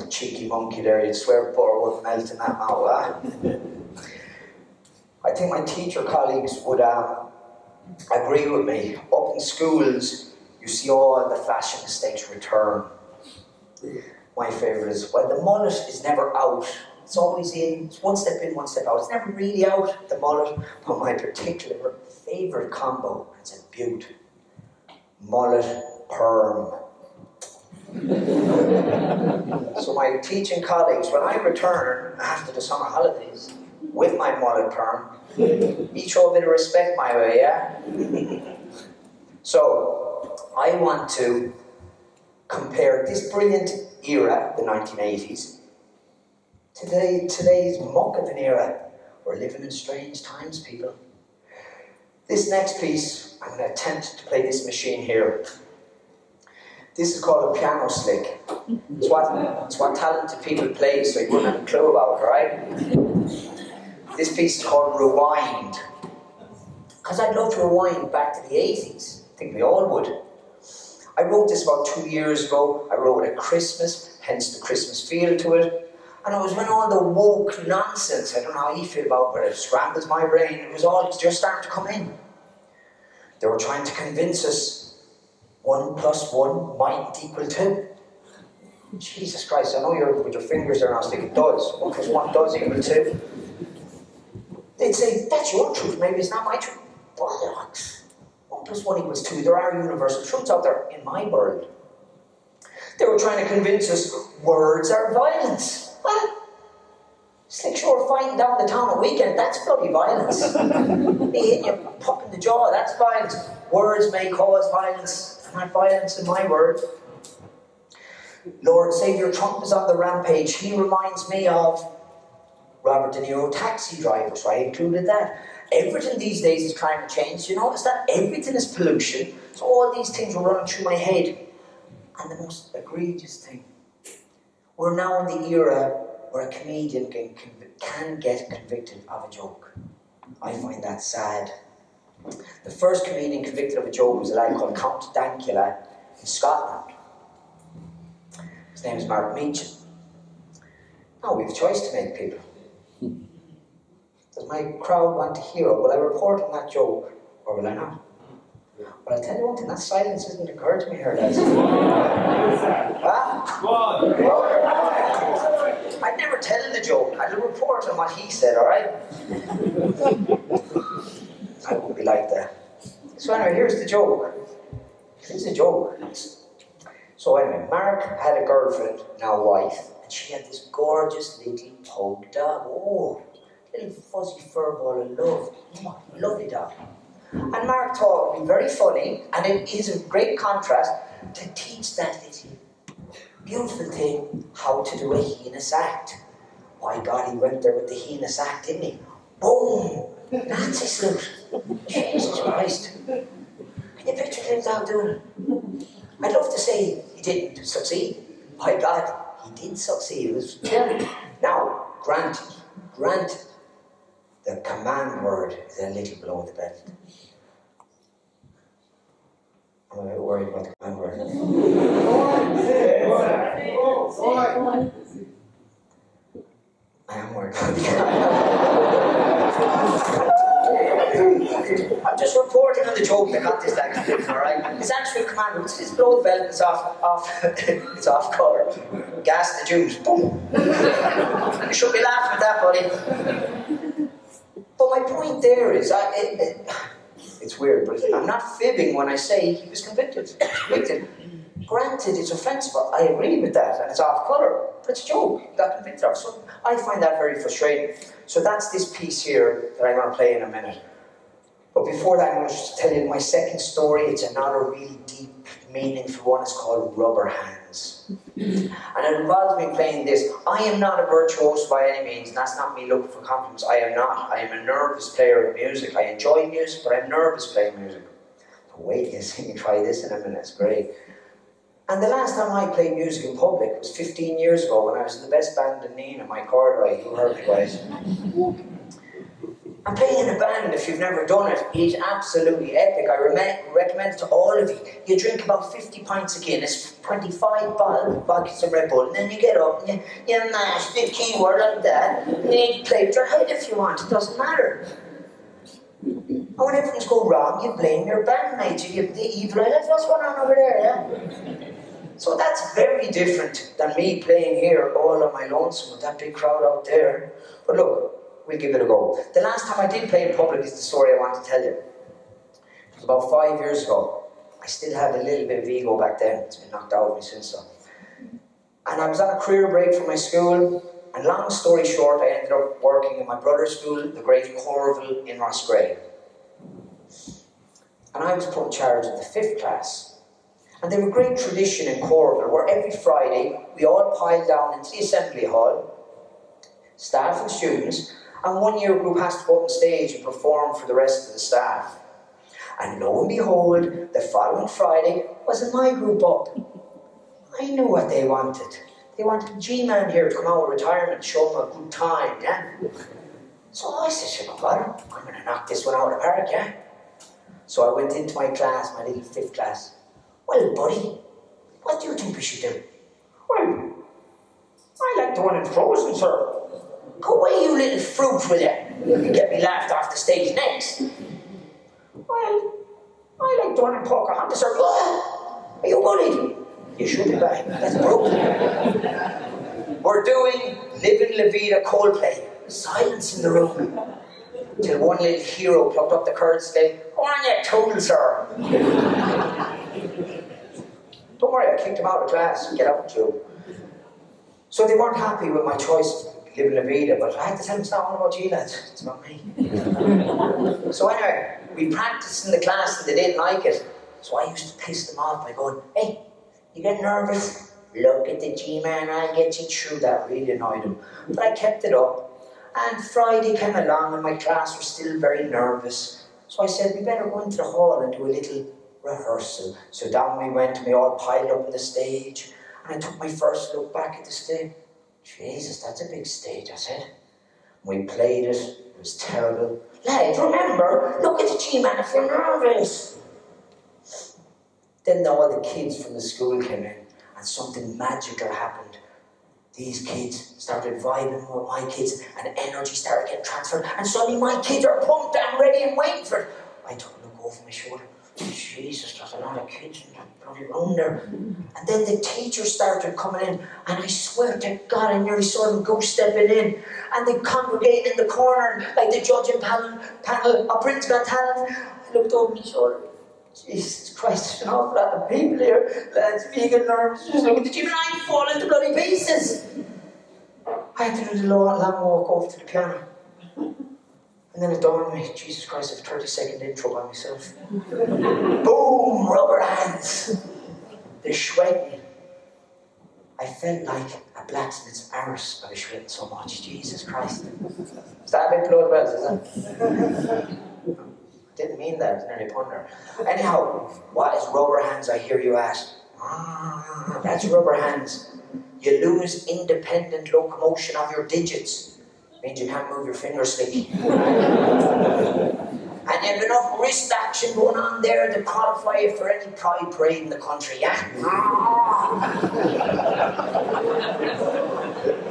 Cheeky monkey there, you'd swear butter would melt in that mouth, I think my teacher colleagues would agree with me. Up in schools, you see all the fashion mistakes return. My favourite is, well, the mullet is never out. It's always in, it's one step in, one step out. It's never really out, the mullet. But my particular favourite combo, it's a beaut. Mullet, perm. So my teaching colleagues, when I return after the summer holidays with my mullet perm, each show a bit of respect my way, yeah? So I want to compare this brilliant era, the 1980s, to today's muck of an era. We're living in strange times, people. This next piece, I'm going to attempt to play this machine here. This is called a piano slick. It's what talented people play, so you wouldn't have a clue about it, right? This piece is called Rewind. Because I'd love to rewind back to the 80s. I think we all would. I wrote this about 2 years ago. I wrote it at Christmas, hence the Christmas feel to it. And it was when all the woke nonsense, I don't know how you feel about it, but it scrambles my brain. It was all just starting to come in. They were trying to convince us 1 + 1 mightn't equal 2. Jesus Christ, I know you're with your fingers there now, I think it does. 1 + 1 does equal 2. They'd say, that's your truth, maybe it's not my truth. Bollocks. 1 + 1 equals 2. There are universal truths out there in my world. They were trying to convince us words are violence. Well, Slick Shore fighting down the town a weekend, that's bloody violence. They hitting you pop in the jaw, that's violence. Words may cause violence. Not violence in my word. Lord Saviour Trump is on the rampage. He reminds me of Robert De Niro, Taxi Driver, so I included that. Everything these days is climate change. You notice that? Everything is pollution. So all these things were running through my head. And the most egregious thing, we're now in the era where a comedian can get convicted of a joke. I find that sad. The first comedian convicted of a joke was a lad called Count Dankula in Scotland. His name is Mark Meacham. Now we have a choice to make, people. Does my crowd want to hear it? Will I report on that joke, or will I not? Well, I'll tell you one thing, that silence isn't occurred to me here, lads. Huh? I'd never tell the joke. I'd report on what he said, alright? I won't be like that. So anyway, here's the joke. Here's the joke. So anyway, Mark had a girlfriend, now wife, and she had this gorgeous little pug dog. Oh, little fuzzy fur ball of love. Oh, lovely dog. And Mark thought it would be very funny, and it is a great contrast, to teach that little beautiful thing how to do a heinous act. My God, he went there with the heinous act, didn't he? Boom! Nazi salute. Jesus Christ. Can you picture him now doing it? I'd love to say he didn't succeed. My God, he did succeed. It was terrible. Now, granted, the command word is a little below the belt. I'm a bit worried about the command word. I am worried about the I'm just reporting on the joke that got this like alright? It's actually a command word. It's below the belt and it's off colour. Gas the Jews. Boom. You should be laughing at that, buddy. But my point there is, it's weird, but I'm not fibbing when I say he was convicted. Granted, it's offensive. I agree with that, and it's off colour. But it's a joke. He got convicted of. So I find that very frustrating. So that's this piece here that I'm going to play in a minute. But before that, I'm going to just tell you my second story. It's another really deep, meaningful one. It's called Rubber Hands. And it involves me playing this. I am not a virtuoso by any means, and that's not me looking for compliments. I am not. I am a nervous player of music. I enjoy music, but I'm nervous playing music. So wait till you see me try this in a minute. It's great. And the last time I played music in public was 15 years ago when I was in the best band in Nenagh, my corduroy. You heard me, guys. And playing in a band, if you've never done it, is absolutely epic. I recommend it to all of you. You drink about 50 pints of Guinness, 25 bottles of Red Bull, and then you get up and you mash the keyboard like that, and you play with your head if you want. It doesn't matter. And when everything's go wrong, you blame your bandmates. You give the evil eye, that's what's going on over there, yeah? So that's very different than me playing here all on my lonesome with that big crowd out there. But look, we'll give it a go. The last time I did play in public is the story I want to tell you. It was about 5 years ago. I still have a little bit of ego back then. It's been knocked out of me since then. And I was on a career break from my school, and long story short, I ended up working in my brother's school, the Great Corville in Roscrea. And I was put in charge of the 5th class. And they have a great tradition in Corville where every Friday we all pile down into the assembly hall, staff and students, and one year group has to go up on stage and perform for the rest of the staff. And lo and behold, the following Friday wasn't my group up. I knew what they wanted. They wanted the G-Man here to come out of retirement and show them a good time, yeah? So I said, sure, no bother. I'm going to knock this one out of the park, yeah? So I went into my class, my little 5th class. Well, buddy, what do you think we should do? Well, I like the one in Frozen, sir. Go away, you little fruit, will you? You get me laughed off the stage next. Well, I like the one in Pocahontas, sir. What? Are you bullied? You should be back. That's broken. We're doing Livin' La Vida Coldplay. Silence in the room. Till one little hero plucked up the courage and said, "Go on, you total, sir." Don't worry, I kicked him out of class. Get out with you. So they weren't happy with my choice of Livin' La Vida, but I had to tell them it's not all about you, lads. It's about me. So anyway, we practiced in the class and they didn't like it. So I used to piss them off by going, "Hey, you get nervous? Look at the G-Man, I'll get you through that." Really annoyed them. But I kept it up. And Friday came along and my class was still very nervous. So I said, we better go into the hall and do a little rehearsal. So down we went and we all piled up on the stage. And I took my first look back at the stage. Jesus, that's a big stage, I said. We played it. It was terrible. Lads, remember, look at the G-Man if you're nervous. Then all the kids from the school came in and something magical happened. These kids started vibing with my kids and energy started getting transferred and suddenly my kids are pumped and ready and waiting for it. I took a look over my shoulder. Jesus, there's a lot of kids in that bloody room there. And then the teachers started coming in, and I swear to God, I nearly saw them go stepping in. And they congregated in the corner, like the judging panel of Britain's Got Talent. I looked over my shoulder. Jesus Christ, there's an awful lot of people here. Lads, vegan nerves, just look at the gym, and I'm falling to bloody pieces. I had to do the long walk over to the piano. And then it dawned on me, Jesus Christ, I have a 30-second intro by myself. Boom, rubber hands. They're sweating. I felt like a blacksmith's arse. I was sweating so much, Jesus Christ. Is that a bit blood wells, is it? Didn't mean that, it was nearly a pun there. Anyhow, what is rubber hands, I hear you ask? That's rubber hands. You lose independent locomotion of your digits. Means you can't move your fingers slightly. And you have enough wrist action going on there to qualify you for any pride parade in the country, yeah?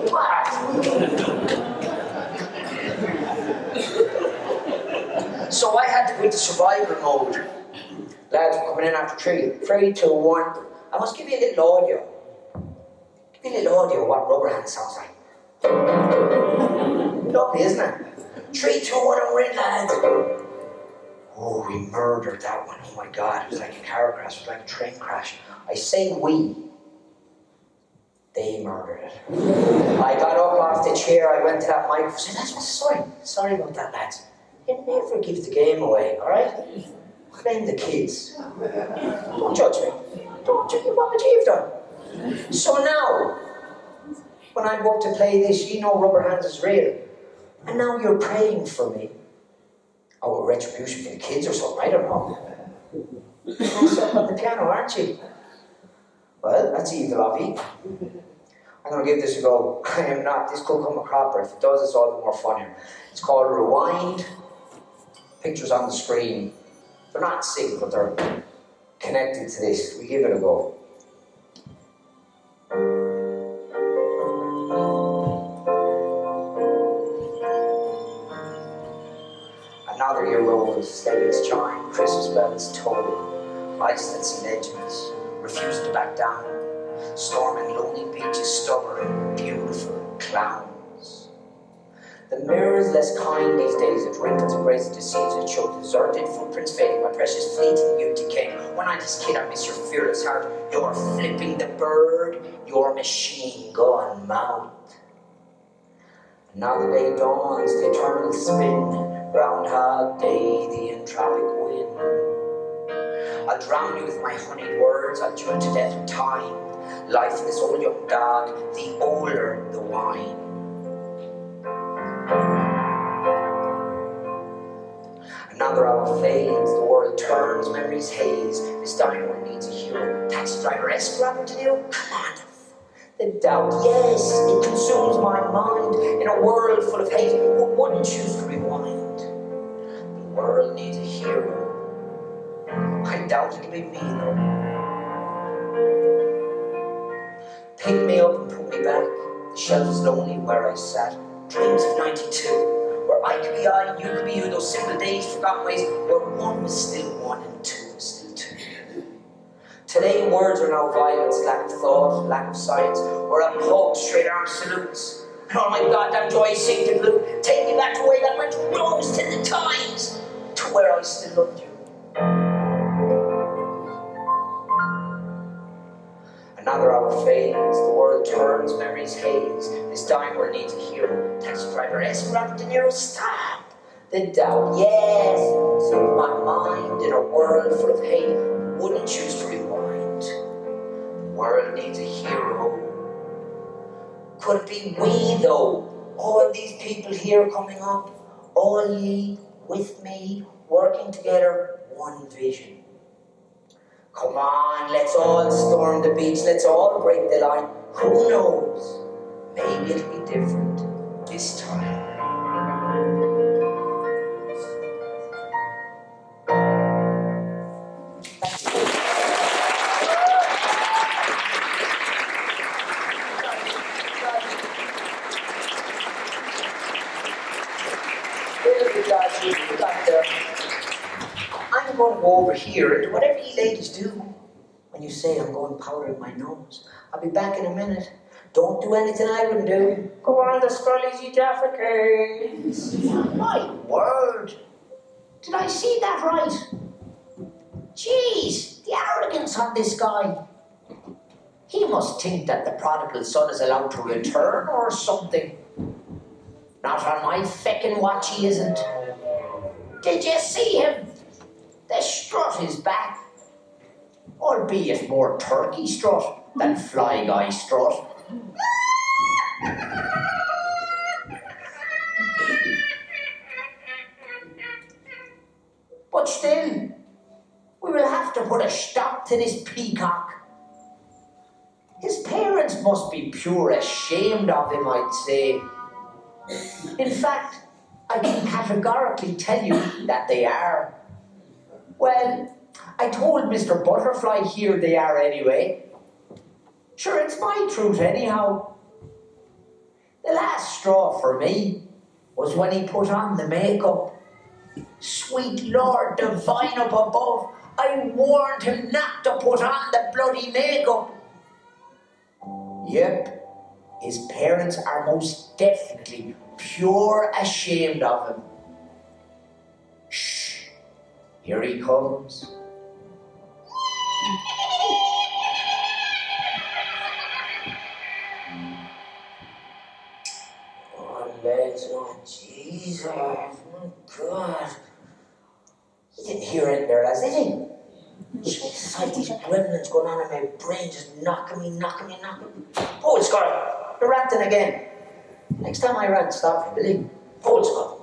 What? So I had to go into survival mode. Lads were coming in after 3. 3, 2, 1. I must give you a little audio. Give you a little audio of what rubber hand sounds like. Lovely, isn't it? 3, 2, 1, and we're in, lads. Oh, we murdered that one. Oh my God, it was like a car crash. It was like a train crash. I say we. They murdered it. I got up off the chair, I went to that microphone and said, "That's sorry. Sorry about that, lads. You never give the game away, alright? Blame the kids. Don't judge me. Don't judge me what you've done." So now, when I go up to play this, you know rubber hands is real. And now you're praying for me. Oh, a retribution for the kids or something, I don't know. You're set on the piano, aren't you? Well, that's evil of you. I'm going to give this a go. I am not. This could come a cropper. If it does, it's all the more funnier. It's called Rewind. Pictures on the screen. They're not sync, but they're connected to this. We give it a go. Another year rolls, sleigh chime, Christmas bells toll, Iceland's legends, refuse to back down, storming lonely beaches, stubborn, beautiful clowns. The mirror is less kind these days, it wrinkles and grays of disease, it shows deserted footprints fading, my precious fleeting youth decaying. When I'm this kid, I miss your fearless heart, you're flipping the bird, your machine gun mouth. Now the day dawns, the eternal spin, Groundhog Day, the entropic wind. I'll drown you with my honeyed words, I'll chew to death in time. Life in this old young dog, the older the wine. Another hour fades, the world turns, memories haze. This dying one needs a hero. Taxi driver, Robert De Niro, come on. The doubt, yes, it consumes my mind. In a world full of hate, who wouldn't choose to rewind? The world needs a hero. I doubt it'll be me, though. Pick me up and put me back. The shelf is lonely where I sat. Dreams of 92, where I could be I and you could be you. Those simple days, forgotten ways, where one was still one and two was still two. Today, words are now violence, lack of thought, lack of science. We're at pubs, straight arm salutes. And all my goddamn joy sink to blue. Take me back to where that went to rose 10 times, to where I still loved you. Another hour fades, the world turns, memories haze. This dying world needs a hero. Taxi driver, Robert De Niro, stop. The doubt, yes, fills my mind in a world full of hate. Wouldn't choose to rewind. The world needs a hero. Could it be we, though? All these people here coming up, all ye with me, working together, one vision. Come on, let's all storm the beach, let's all break the line. Who knows? Maybe it'll be different this time. I'm I'm going to go over here and do whatever you ladies do. When you say I'm going powdering my nose, I'll be back in a minute. Don't do anything I wouldn't do. Go on, the Scullies, you defecate. My word. Did I see that right? Jeez, the arrogance on this guy. He must think that the prodigal son is allowed to return or something. Not on my feckin' watch he isn't. Did you see him? The strut is back. Albeit more turkey strut than fly guy strut. But still, we will have to put a stop to this peacock. His parents must be pure ashamed of him, I'd say. In fact, I can categorically tell you that they are. Well, I told Mr. Butterfly here they are anyway. Sure, it's my truth anyhow. The last straw for me was when he put on the makeup. Sweet Lord divine up above, I warned him not to put on the bloody makeup. Yep, his parents are most definitely pure ashamed of him. Shh, here he comes. Oh, legs, oh, Jesus, oh, God. He didn't hear it there, lads, did he? Jesus, I have these gremlins going on in my brain, just knocking me. Hold, Scott, you're ranting again. Next time I rant, stop me, will you? Hold, Scott.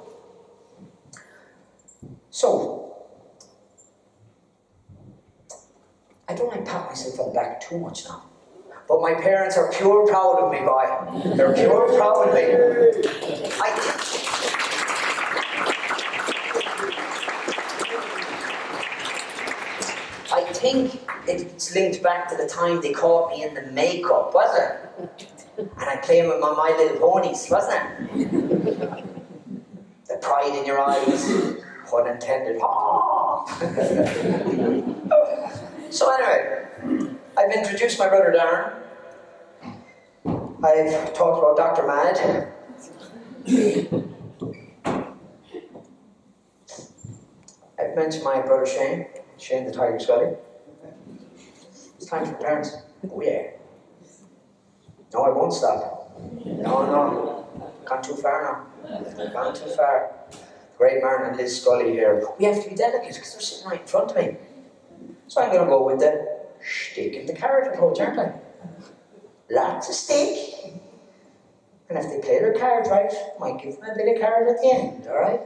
So, I don't like pat myself on the back too much now. But my parents are pure proud of me, boy. They're pure proud of me. I think it's linked back to the time they caught me in the makeup, was it? And I played with my Little Ponies, wasn't it? The pride in your eyes, pun intended. So anyway, I've introduced my brother Darren. I've talked about Dr. Mad. I've mentioned my brother Shane the Tiger Scully. It's time for parents. Oh yeah. No, I won't stop. No. Gone too far now. Gone too far. Great Martin and Liz Scully here. We have to be delicate because they're sitting right in front of me. So I'm going to go with the stick and the carrot approach, aren't I? Lots of stick. And if they play their cards right, I might give them a bit of carrot at the end, alright?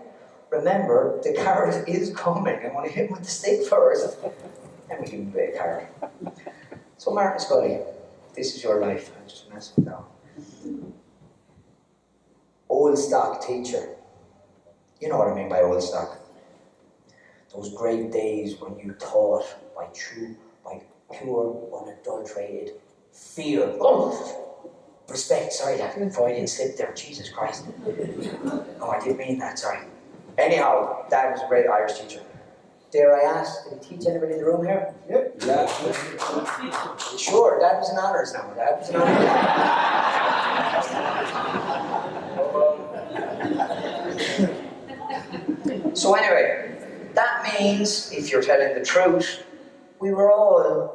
Remember, the carrot is coming. I want to hit him with the stick first. Then we give him a bit of carrot. So Martin Scully, this is your life. I'm just messing down. Old stock teacher. You know what I mean by old stock. Those great days when you taught by pure, unadulterated fear. Oh, respect, sorry, that Freudian slip there, Jesus Christ. No, I didn't mean that, sorry. Anyhow, Dad was a great Irish teacher. Dare I ask, did he teach anybody in the room here? Yep. Yeah. Sure, Dad was in honours now. Dad was in honours. So anyway, that means, if you're telling the truth, we were all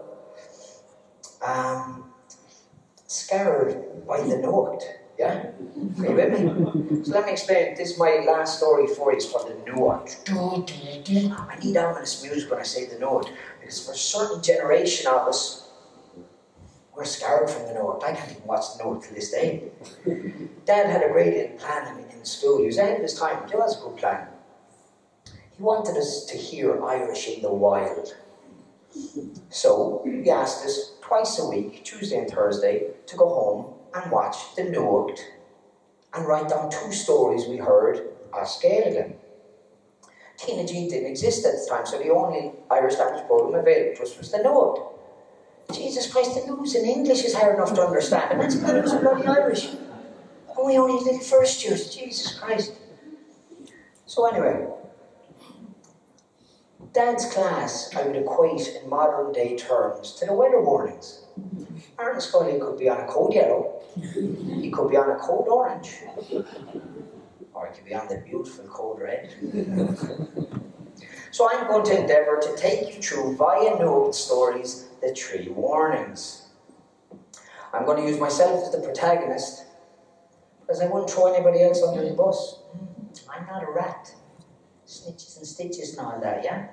scared by the note. Yeah? Are you with me? So let me explain. This is my last story for you. It's called the note. I need ominous music when I say the note, because for a certain generation of us, we're scared from the note. I can't even watch the note to this day. Dad had a great little plan in school. He was ahead of his time, but it was a good plan. He wanted us to hear Irish in the wild. So he asked us twice a week, Tuesday and Thursday, to go home and watch the note and write down 2 stories we heard as Gaelic. Tina G didn't exist at the time, so the only Irish language program available to us was the note. Jesus Christ, the news in English is hard enough to understand, and that's because it was bloody Irish. And we only did first years, Jesus Christ. So anyway, Dad's class I would equate in modern day terms to the weather warnings. Aaron Scully could be on a code yellow, he could be on a code orange, or he could be on the beautiful code red. So I'm going to endeavour to take you through via note stories the 3 warnings. I'm going to use myself as the protagonist because I wouldn't throw anybody else under the bus. I'm not a rat. Snitches and stitches and all that, yeah?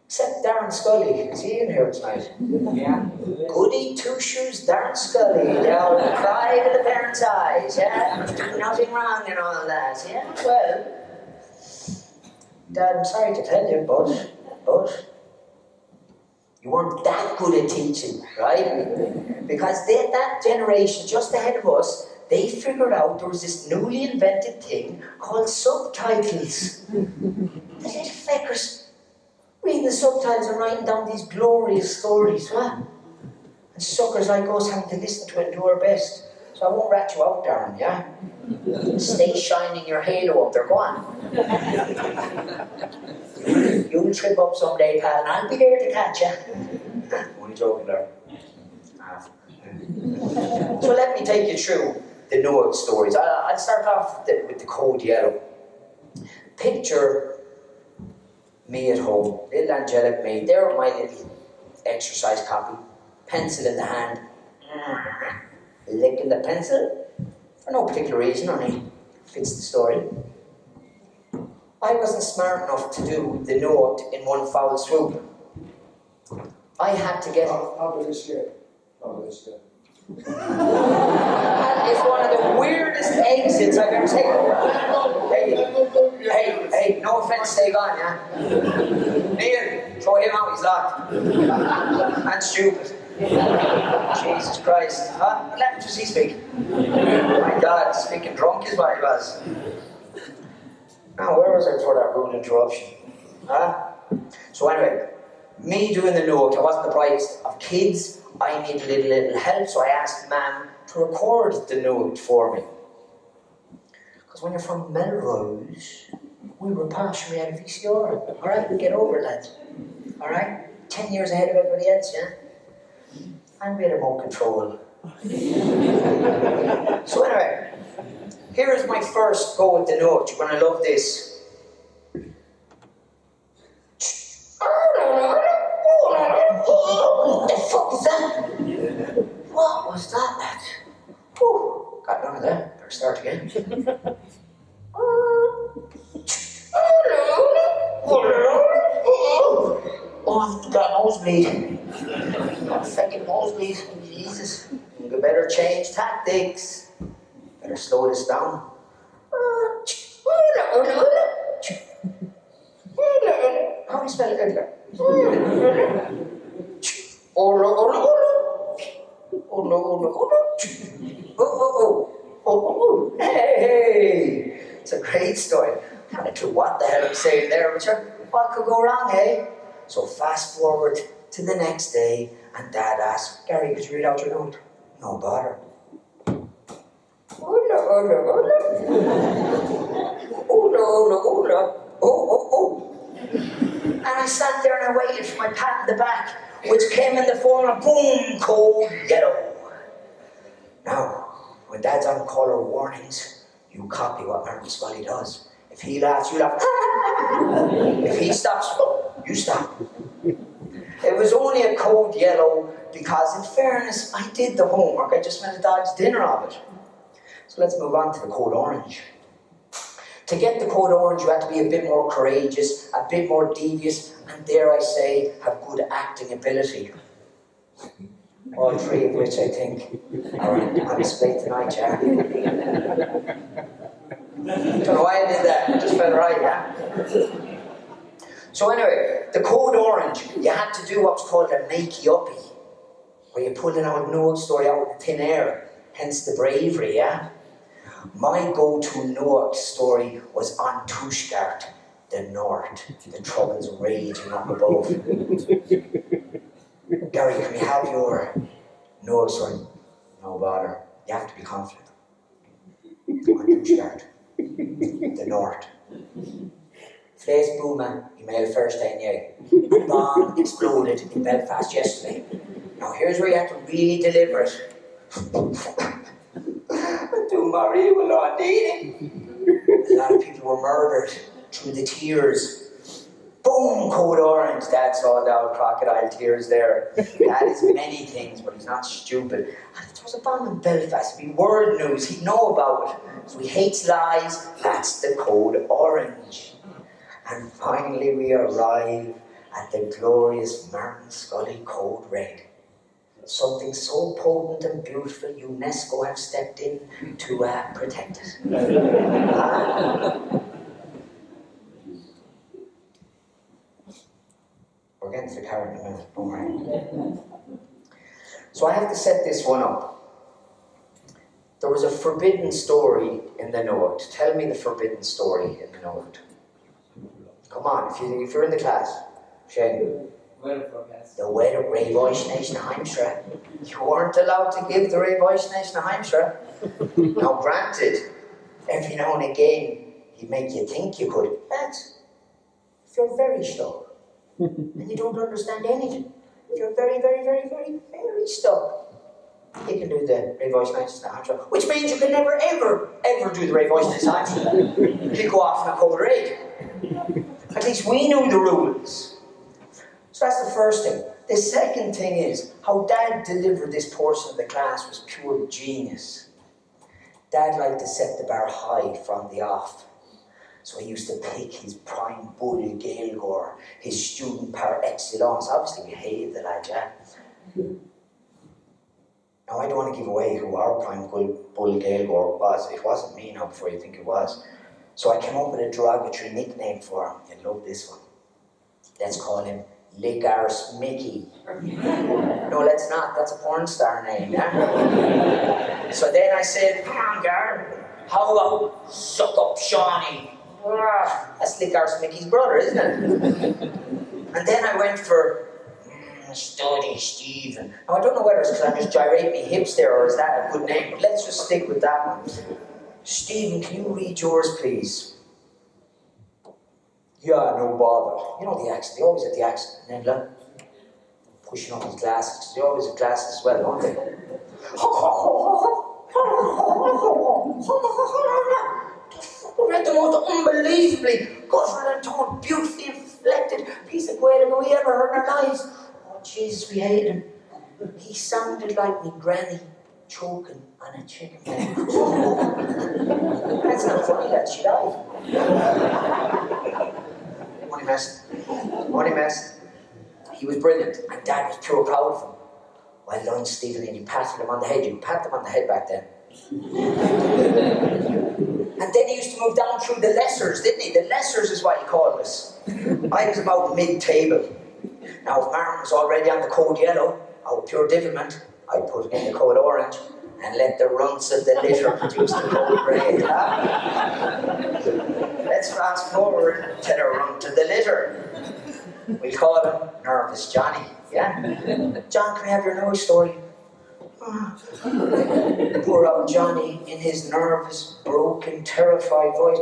Except Darren Scully. Is he in here tonight? Yeah. Goody two-shoes Darren Scully. Now, the pride of the parents' eyes, yeah? Nothing wrong and all that, yeah? Well, Dad, I'm sorry to tell you, but you weren't that good at teaching, right? Because that generation just ahead of us, they figured out there was this newly invented thing called subtitles. The little feckers reading the subtitles and writing down these glorious stories, huh? And suckers like us having to listen to it and do our best. So I won't rat you out, Darren, yeah? Stay shining your halo up there, go on. You'll trip up someday, pal, and I'll be there to catch you. Only joking there. So let me take you through the Noah stories. I'll start off with the code yellow. Picture me at home, little angelic me, there with my little exercise copy, pencil in the hand, licking the pencil, for no particular reason, only fits the story. I wasn't smart enough to do the note in one foul swoop. I had to get... How about this here? That is one of the weirdest exits I've ever taken. Hey, no offense, stay gone, yeah? Neil, throw him out, he's locked. And stupid. Jesus Christ. What language does he speak? My God, speaking drunk is what he was. Now, where was I before that rude interruption? Huh? So anyway, me doing the note, I wasn't the brightest of kids. I needed a little help, so I asked Mum to record the note for me. Because when you're from Melrose, we were partially out of VCR. Alright, get over that. Alright? 10 years ahead of everybody else, yeah? And we had remote control. So anyway, here is my first go with the note. You're going to love this. What the fuck was that? What was that, lad? Whew, got none of that. Better start again. Oh, I've got nosebleed. Got a fucking nosebleed. Jesus. We better change tactics. Better slow this down. How do you spell it? Hey! It's a great story. I don't know what the hell I'm saying there, but what could go wrong, eh? So fast forward to the next day, and Dad asked, Gary, could you read out your note? No bother. And I sat there and I waited for my pat in the back, which came in the form of boom, code yellow. Now, when Dad's on colour warnings, you copy what Aaron Scully does. If he laughs, you laugh. If he stops, you stop. It was only a code yellow because, in fairness, I did the homework. I just made a dog's dinner of it. So let's move on to the code orange. To get the code orange, you have to be a bit more courageous, a bit more devious, and dare I say, have good acting ability. All 3 of which I think are on display tonight, yeah? Don't know why I did that, it just felt right, yeah? So anyway, the code orange, you had to do what's called a makey-uppy, where you pull an old note story out of thin air, hence the bravery, yeah? My go-to note story was on Tushgart, the north, the troubles raging up above. Gary, can we have your note story? No bother, you have to be confident. On Tushgart, the north, Flees Booman, email Thursday night. Bomb exploded in Belfast yesterday. Now here's where you have to really deliver it. Do Marie will not need it. A lot of people were murdered through the tears. Boom, code orange. Dad saw down crocodile tears there. Dad is many things, but he's not stupid. And if there was a bomb in Belfast, it'd be world news. He'd know about it. So he hates lies. That's the code orange. And finally we arrive at the glorious Martin Scully Code Red. Something so potent and beautiful, UNESCO have stepped in to protect it. We're getting to the car in a minute, don't worry. So I have to set this one up. There was a forbidden story in the note. Tell me the forbidden story in the note. Come on, if you're in the class. Shane. The weather, Ray Voice Hampshire. You weren't allowed to give the Ray Voice Hampshire. Now granted, every now and again, he'd make you think you could. That's if you're very stuck and you don't understand anything. If you're very, very, very, very, very stuck, you can do the Ray Voice Hampshire, which means you can never, ever, ever do the Ray Voice Hampshire. You go off in a code red. At least we knew the rules. So that's the first thing. The second thing is, how Dad delivered this portion of the class was pure genius. Dad liked to set the bar high from the off. So he used to pick his prime bull Gaeilgeoir, his student par excellence. Obviously we hated the lad, yeah? Now I don't want to give away who our prime bull Gaeilgeoir was. It wasn't me now before you think it was. So I came up with a derogatory nickname for him. You'll love this one. Let's call him Ligar's Mickey. No, let's not. That's a porn star name, yeah? So then I said, come on, Gar, how about Suck Up Shawnee? That's Ligar's Mickey's brother, isn't it? And then I went for Study Stephen. Now I don't know whether it's because I'm just gyrating my hips there or is that a good name, but let's just stick with that one. Stephen, can you read yours, please? Yeah, no bother. You know the accent, they always have the accent. Nenagh, pushing up his glasses, because they always have glasses as well, don't they? Read the most unbelievably guttural and toned, beautifully inflected piece of Gaelic we ever heard in our lives. Oh, Jesus, we hated him. He sounded like me granny choking on a chicken. That's not funny, that she died. Only mess. He was brilliant, and Dad was pure proud of him. Well done, Stephen, and you patted him on the head. You pat them on the head back then. And then he used to move down through the lessers, didn't he? The lessers is what he called us. I was about mid-table. Now, if Martin was already on the code yellow, our pure devilment, I'd put him in the code orange and let the runts of the litter produce the code red. Let's fast forward to the runt of the litter. We'll call him Nervous Johnny, yeah? John, can I have your nose story? Poor old Johnny, in his nervous, broken, terrified voice.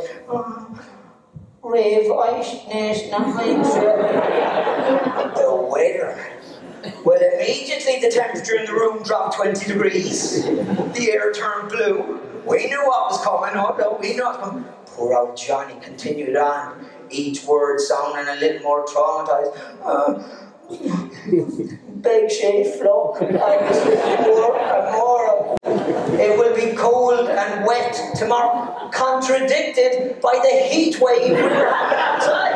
The weather. Well, immediately the temperature in the room dropped 20 degrees. The air turned blue. We knew what was coming, although we not. Poor old Johnny continued on, each word sounding a little more traumatized. Beg shave flock, I was poor and moral. It will be cold and wet tomorrow, contradicted by the heat wave we're having outside.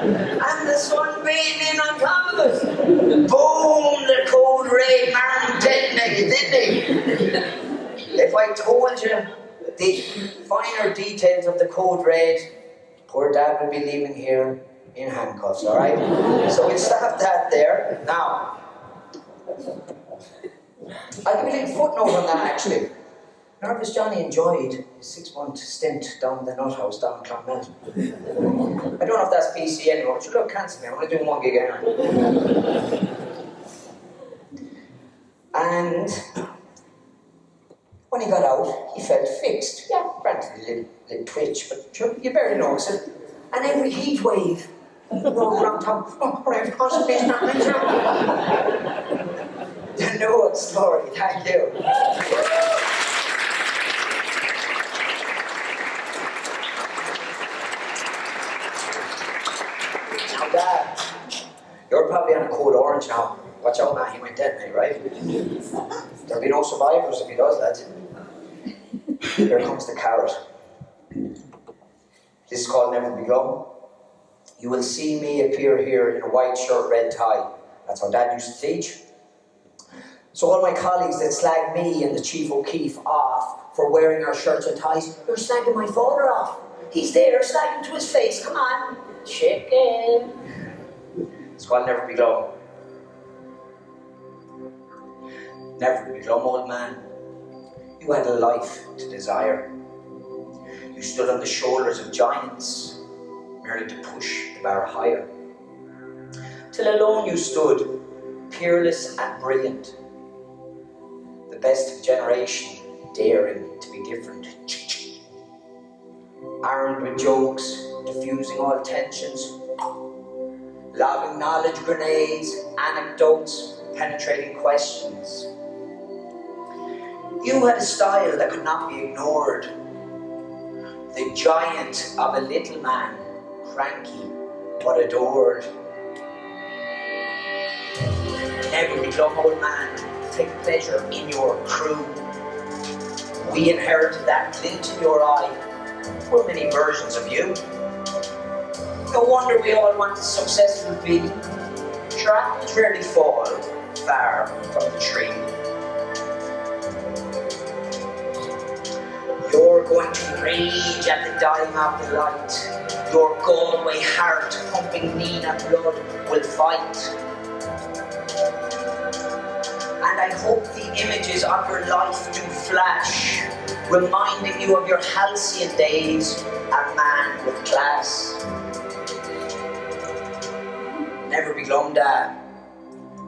And the sun beaming on top of us. Boom, the code red man detonated, didn't he? If I told you the finer details of the code red, poor Dad would be leaving here in handcuffs, alright? So we'll stop that there. Now, I'll give you a little footnote on that actually. Nervous Johnny enjoyed his 6-month stint down the nut house down in Clonmel. I don't know if that's PC anymore, but you look, cancel me, I'm only doing one gig anyway. And when he got out, he felt fixed. Yeah, granted a little twitch, but you barely notice it. And every heat wave, roll around town, oh, right, constipation, not mentioned. The Noah story, thank you. Now, Dad, you're probably on a code orange now. Watch out, man, he went dead, mate, right? There'll be no survivors if he does that. Here comes the carrot. This is called Never Be Glum. You will see me appear here in a white shirt, red tie. That's how Dad used to teach. So all my colleagues that slag me and the Chief O'Keefe off for wearing our shirts and ties, you're slagging my father off. He's there, slagging to his face. Come on, chicken. It's called Never Be Glum. Never be glum, old man. You had a life to desire. You stood on the shoulders of giants, merely to push the bar higher. Till alone you stood, peerless and brilliant. The best of a generation, daring to be different. Armed with jokes, diffusing all tensions. Lobbing knowledge grenades, anecdotes, penetrating questions. You had a style that could not be ignored. The giant of a little man, cranky but adored. Never be glum, old man, take pleasure in your crew. We inherited that glint in your eye. We're many versions of you. No wonder we all want a successful be. Sure, apples rarely fall far from the tree. You're going to rage at the dying of the light. Your Galway heart, pumping Nenagh blood, will fight. And I hope the images of your life do flash, reminding you of your halcyon days, a man with class. Never be glum, Dad.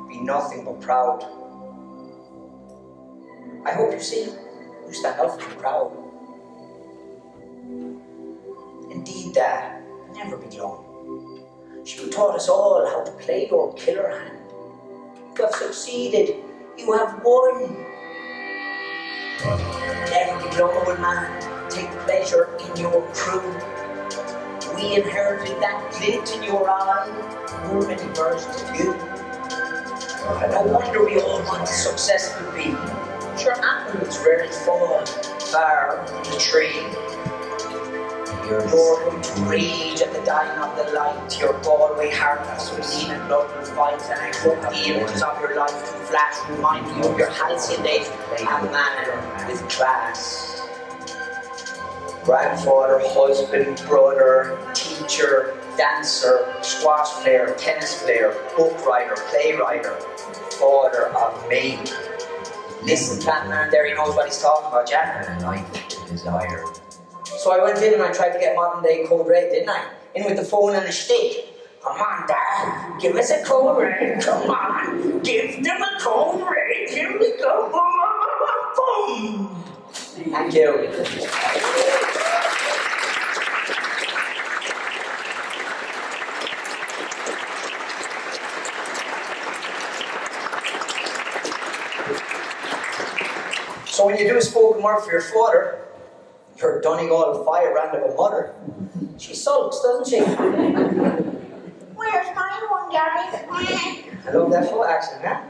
Be nothing but proud. I hope you see, you stand up for the crowd. Indeed, Dad, never be glum. You taught us all how to play your killer hand. You have succeeded. You have won. Never be glum, old man. Take pleasure in your crew. We inherited that glint in your eye. We're many versions of you. No wonder we all want a successful be. Sure, apples rarely fall far from the tree. You're going to rage at the dying of the light. Your Galway heart has some Nenagh blood will fight. And I hope the images of your life to flash, reminding you of your halcyon days, a man with class. Grandfather, husband, brother, teacher, dancer, squash player, tennis player, book writer, playwright, father of me. Listen, that man there, he knows what he's talking about, Jack. And a life to desire. So I went in and I tried to get modern day code red, didn't I? In with the phone and a stick. Come on, Dad, give us a code red. Come on, give them a code red. Here we go. Boom. Thank you. So when you do a spoken word for your father, your Donegal firebrand of a mother, she sulks, doesn't she? Where's my one, Gary? I love that full accent, huh?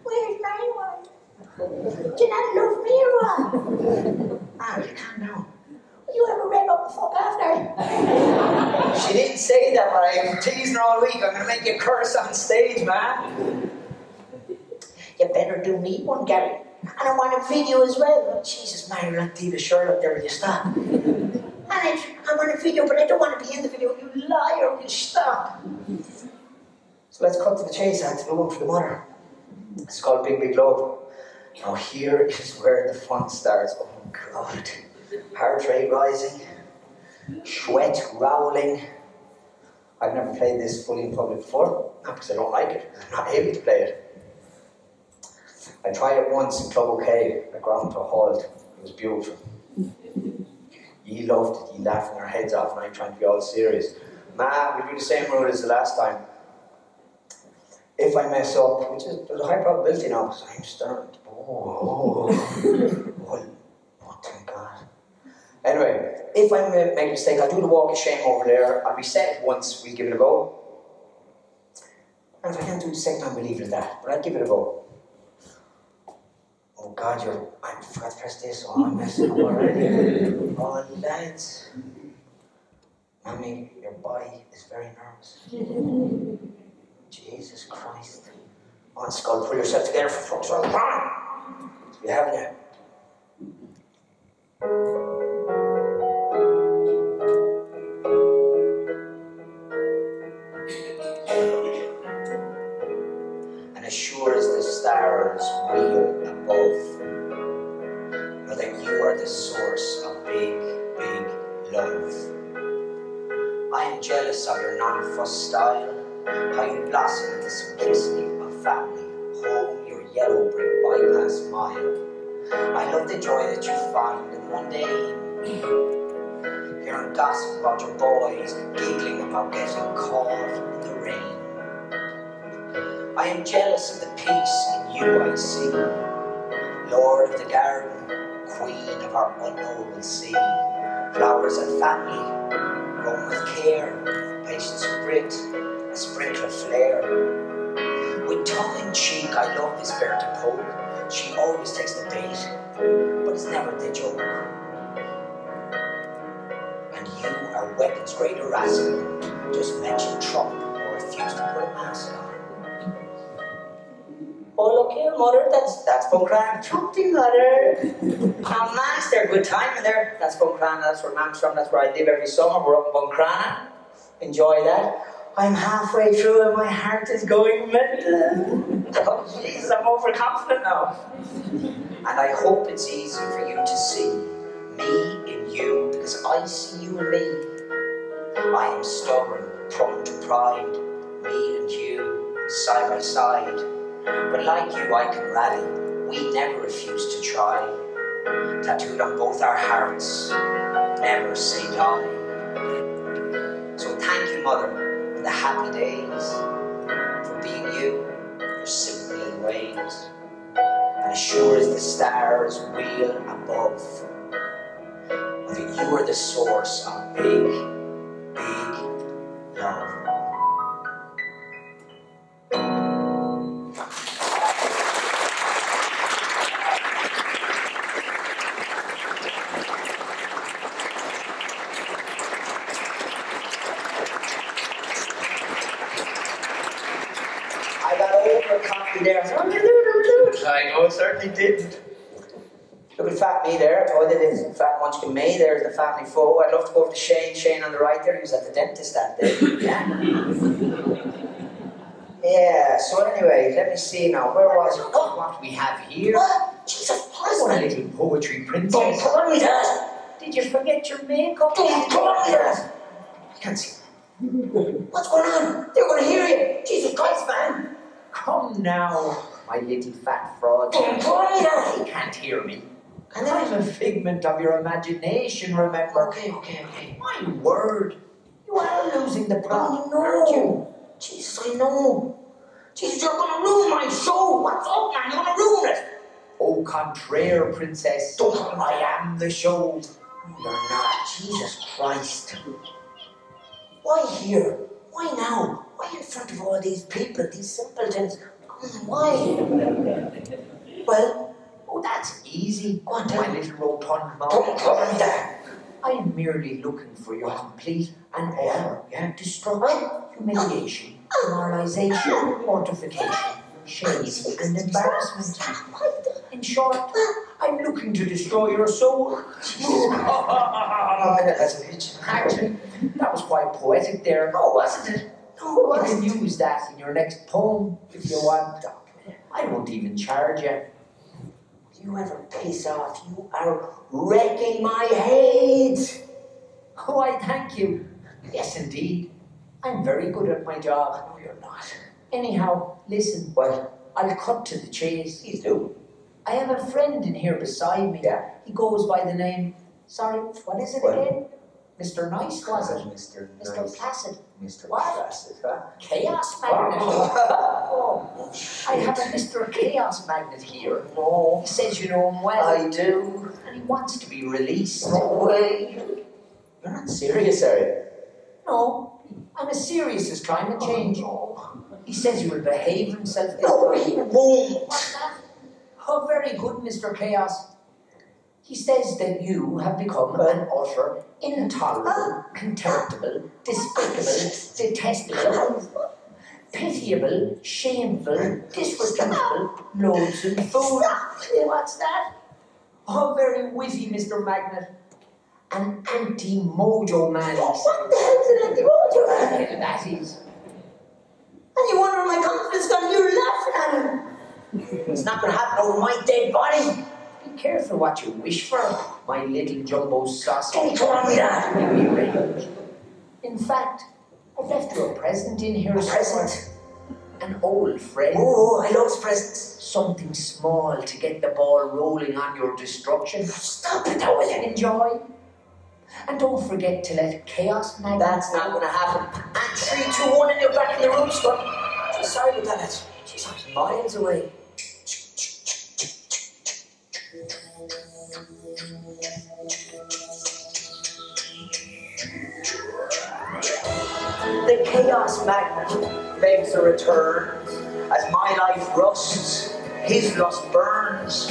Where's my one? Do you not love me or what? Ah, you calm down. Will you ever rev up the fuck after? She didn't say that, but I'm teasing her all week. I'm going to make you curse on stage, man. You better do me one, Gary. And I want a video as well. Oh, Jesus, man, you're like Diva Sherlock there, will you stop? And I want a video, but I don't want to be in the video. You liar, will you stop? So let's cut to the chase, that's the one for the mother. It's called Big Big Love. Now here is where the fun starts. Oh God. Heart rate rising. Sweat growling. I've never played this fully in public before. Not because I don't like it. I'm not able to play it. I tried it once in Club OK. I ground to a halt. It was beautiful. He loved it. He laughing our heads off, and I'm trying to be all serious. Ma, we do the same rule as the last time. If I mess up, which is there's a high probability now, because I'm starting to. Oh, thank God. Anyway, if I make a mistake, I'll do the walk of shame over there. I'll reset it once, we'll give it a go. And if I can't do it the second time, we'll leave it at that. But I'll give it a go. Oh God, I forgot to press this. Oh, I'm messing up already. Oh, lads. Mommy, your body is very nervous. Jesus Christ. On skull, pull yourself together for fuck's sake. Come on! You haven't it. And as sure as the stars wheel above, know that you are the source of big, big love. I am jealous of your non-fuss style, how you blossom in the simplicity of family, home, your yellow brick bypass mile. I love the joy that you find in mundane, hearing gossip about your boys, giggling about getting caught in the rain. I am jealous of the peace in you I see, Lord of the garden, queen of our unknowable sea, flowers and family, grown with care, patience and grit, a sprinkle of flair. With tongue in cheek, I love this Bertha Pope. She always takes the bait, but it's never the joke. And you are weapons greater rascal. Just mention Trump or refuse to put a mask on. Oh, look here, mother, that's Buncran. Trumpy, mother. Oh, mask there, good timing there. That's Buncran, that's where Mam's from, that's where I live every summer. We're up in Buncrana. Enjoy that. I'm halfway through and my heart is going mental. Oh, Jesus, I'm overconfident now. And I hope it's easy for you to see me in you, because I see you in me. I am stubborn, prone to pride, me and you, side by side. But like you, I can rally. We never refuse to try. Tattooed on both our hearts, never say die. So thank you, Mother, in the happy days, for being you, your simple little ways. And as sure as the stars wheel above, that you are the source of big, big love. There. I know it certainly didn't. Look at fat me there. I told you there's fat munchkin me. There's the family foe. I'd love to go over to Shane. Shane on the right there. He was at the dentist that day. Yeah. Yeah. So anyway, let me see now. Where was it? Oh, what we have here? What? Jesus Christ! What a little poetry princess. Don't call me that. Did you forget your makeup? Don't call me that. I can't see. What's going on? They're going to hear you. Jesus Christ, man. Come now, my little fat fraud. He can't hear me. And I'm a figment of your imagination, remember? Okay. My word. You are losing the plot, aren't you? Jesus, I know. Jesus, you're going to ruin my show. What's up, man? You're going to ruin it. Au contraire, princess. I am the show. You're not. Jesus Christ. Why here? Why now? Why in front of all these people, these simpletons? Why? Well, oh, that's easy. Go on, my little rotund mouth. Don't call me that. I am merely looking for your complete and utter destruction, humiliation, demoralization, mortification, shame, and embarrassment. In short, I'm looking to destroy your soul. Actually, that was quite poetic there. Oh, wasn't it? No, you can use that in your next poem if you want. I won't even charge you. You ever piss off? You are wrecking my head. Oh, I thank you. Yes, indeed. I'm very good at my job. No, you're not. Anyhow, listen. What? I'll cut to the chase. Please do. I have a friend in here beside me. Yeah. He goes by the name Sorry, what is it again? Mr. Nice, was it? Mr. Mr. Nice. Placid. Mr. What? Placid, huh? Chaos Magnet. Oh, I have a Mr. Chaos Magnet here. No. He says you know him well. I do. And he wants to be released. No way. You're not serious, are you? No, I'm as serious as climate change. No. He says you will behave himself this No, way. he won't. What's that? Oh, very good, Mr. Chaos. He says that you have become an utter, intolerable, contemptible, despicable, detestable, pitiable, shameful, disreputable, loathsome fool. What's that? Oh, very witty, Mr. Magnet. An anti-mojo man. What the hell's an anti-mojo man? Yeah, that is. And you wonder my confidence gone, you're laughing at him. It's not going to happen over my dead body. Be careful what you wish for, my little jumbo sausage. Don't tell me that. In fact, I've left you a present in here. A present? An old friend. Oh, I love presents. Something small to get the ball rolling on your destruction. Stop it, now, will you? Enjoy. And don't forget to let Chaos Magnet. That's not going to happen. And 3, 2, 1, and you're back in the room, Scott. Sorry about that. Jeez, I was miles away. The Chaos Magnet begs a return. As my life rusts, his lust burns.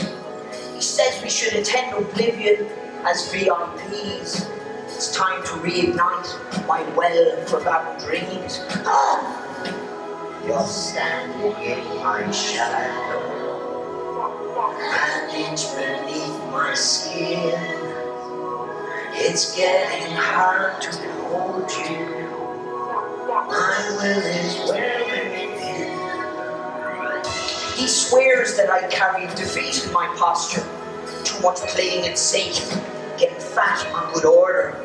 He says we should attend oblivion as VIPs. It's time to reignite my well-forgotten dreams. You're standing in my shadow, and it's beneath my skin. It's getting hard to hold you. My will is wearing thin. He swears that I carried defeat in my posture. Too much playing it safe, getting fat on good order.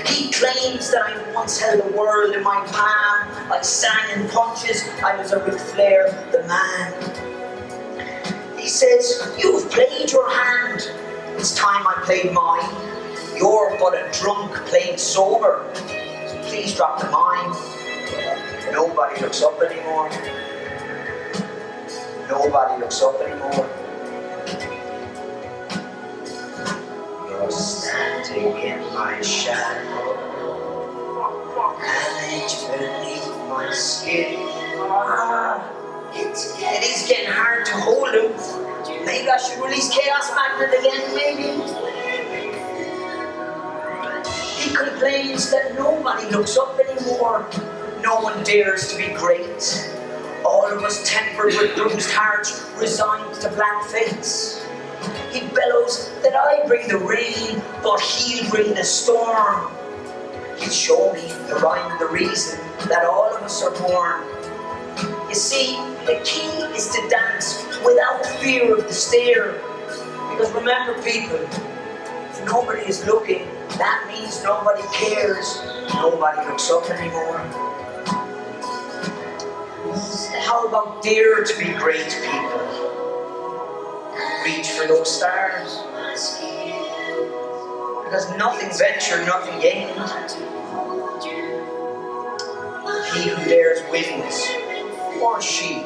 He claims that I once held the world in my palm. I sang in punches, I was a Ric Flair, the man. He says, you've played your hand. It's time I played mine. You're but a drunk playing sober. So please drop the mine. Nobody looks up anymore. Nobody looks up anymore. You're standing in my shadow, and it's beneath my skin. It is getting hard to hold him. Maybe I should release Chaos Magnet again, maybe. He complains that nobody looks up anymore. No one dares to be great. All of us tempered with bruised hearts, resigned to black fates. He bellows that I bring the rain, but he'll bring the storm. He'll show me the rhyme and the reason that all of us are born. You see, the key is to dance without fear of the stare. Because remember, people, if nobody is looking, that means nobody cares. Nobody looks up anymore. How about dare to be great, people? Reach for those stars. Because nothing ventured, nothing gained. He who dares wins, or she.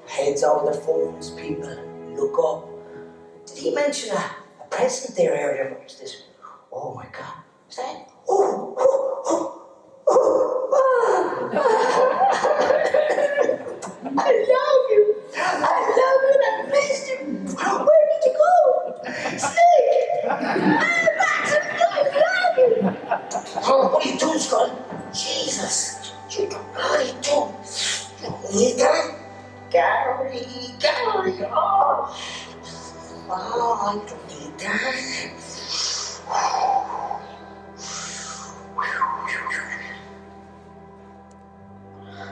Heads out of the phones, people. Look up. Did he mention a present there earlier? What was this? Oh my God. Was that? I love you. I missed you. Where did you go? Snake! I'm back to love you. Oh, what are you doing, Scott? Jesus. You bloody dumb. You don't need that. Gary. Oh, I don't need that.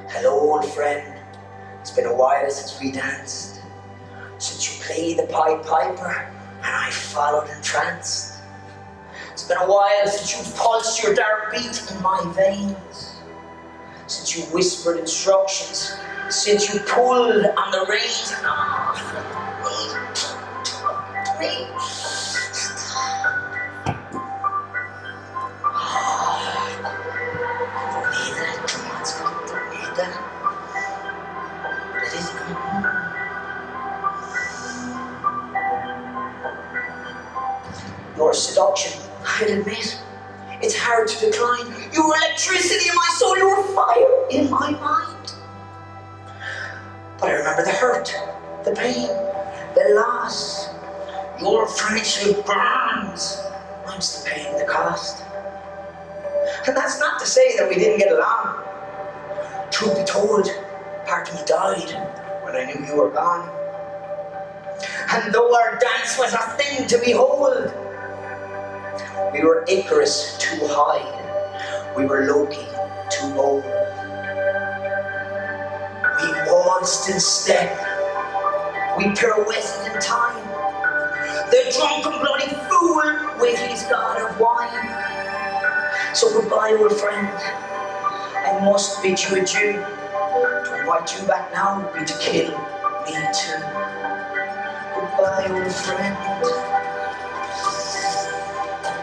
Hello, old friend. It's been a while since we danced. Since you played the Pied Piper and I followed entranced. It's been a while since you pulsed your dark beat in my veins. Since you whispered instructions. Since you pulled on the reins. Talk to me. Don't need that. Come on, Scully. Don't need that. It is good. Your seduction, I'll admit, it's hard to decline. You were electricity in my soul, you were fire in my mind. But I remember the hurt, the pain, the loss. Your friendship burns. I'm still paying the cost. And that's not to say that we didn't get along. Truth be told, part of me died when I knew you were gone. And though our dance was a thing to behold, we were Icarus too high, we were Loki too bold. We waltzed in step, we pirouetted in time. The drunken bloody fool with his god of wine. So goodbye, old friend, I must bid you adieu. To invite you back now would be to kill me too. Goodbye, old friend.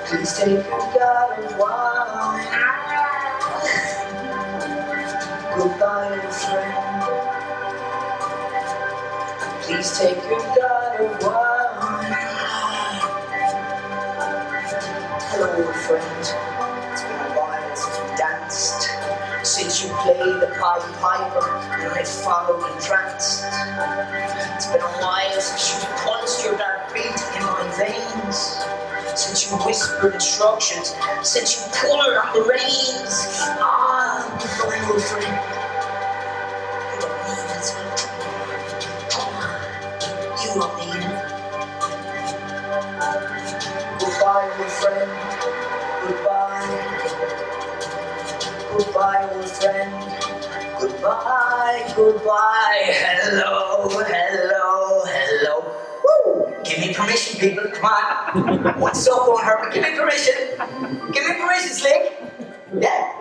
Please take your god of wine. Goodbye, old friend. Please take your god of wine. Hello, old friend. It's been a while since we danced. Since you played the Pied Piper and I followed entranced. It's been a while since you pulsed your dark beat in my veins. Since you whispered instructions, since you pulled on the reins. Ah, goodbye, old friend. I don't need it. Come on, you don't need it. Goodbye, old friend. Goodbye. Goodbye, old friend. Goodbye, goodbye. Hello, hello, hello. Woo! Give me permission, people. Come on. What's up, won't hurt me. Give me permission. Give me permission, Slick. Yeah.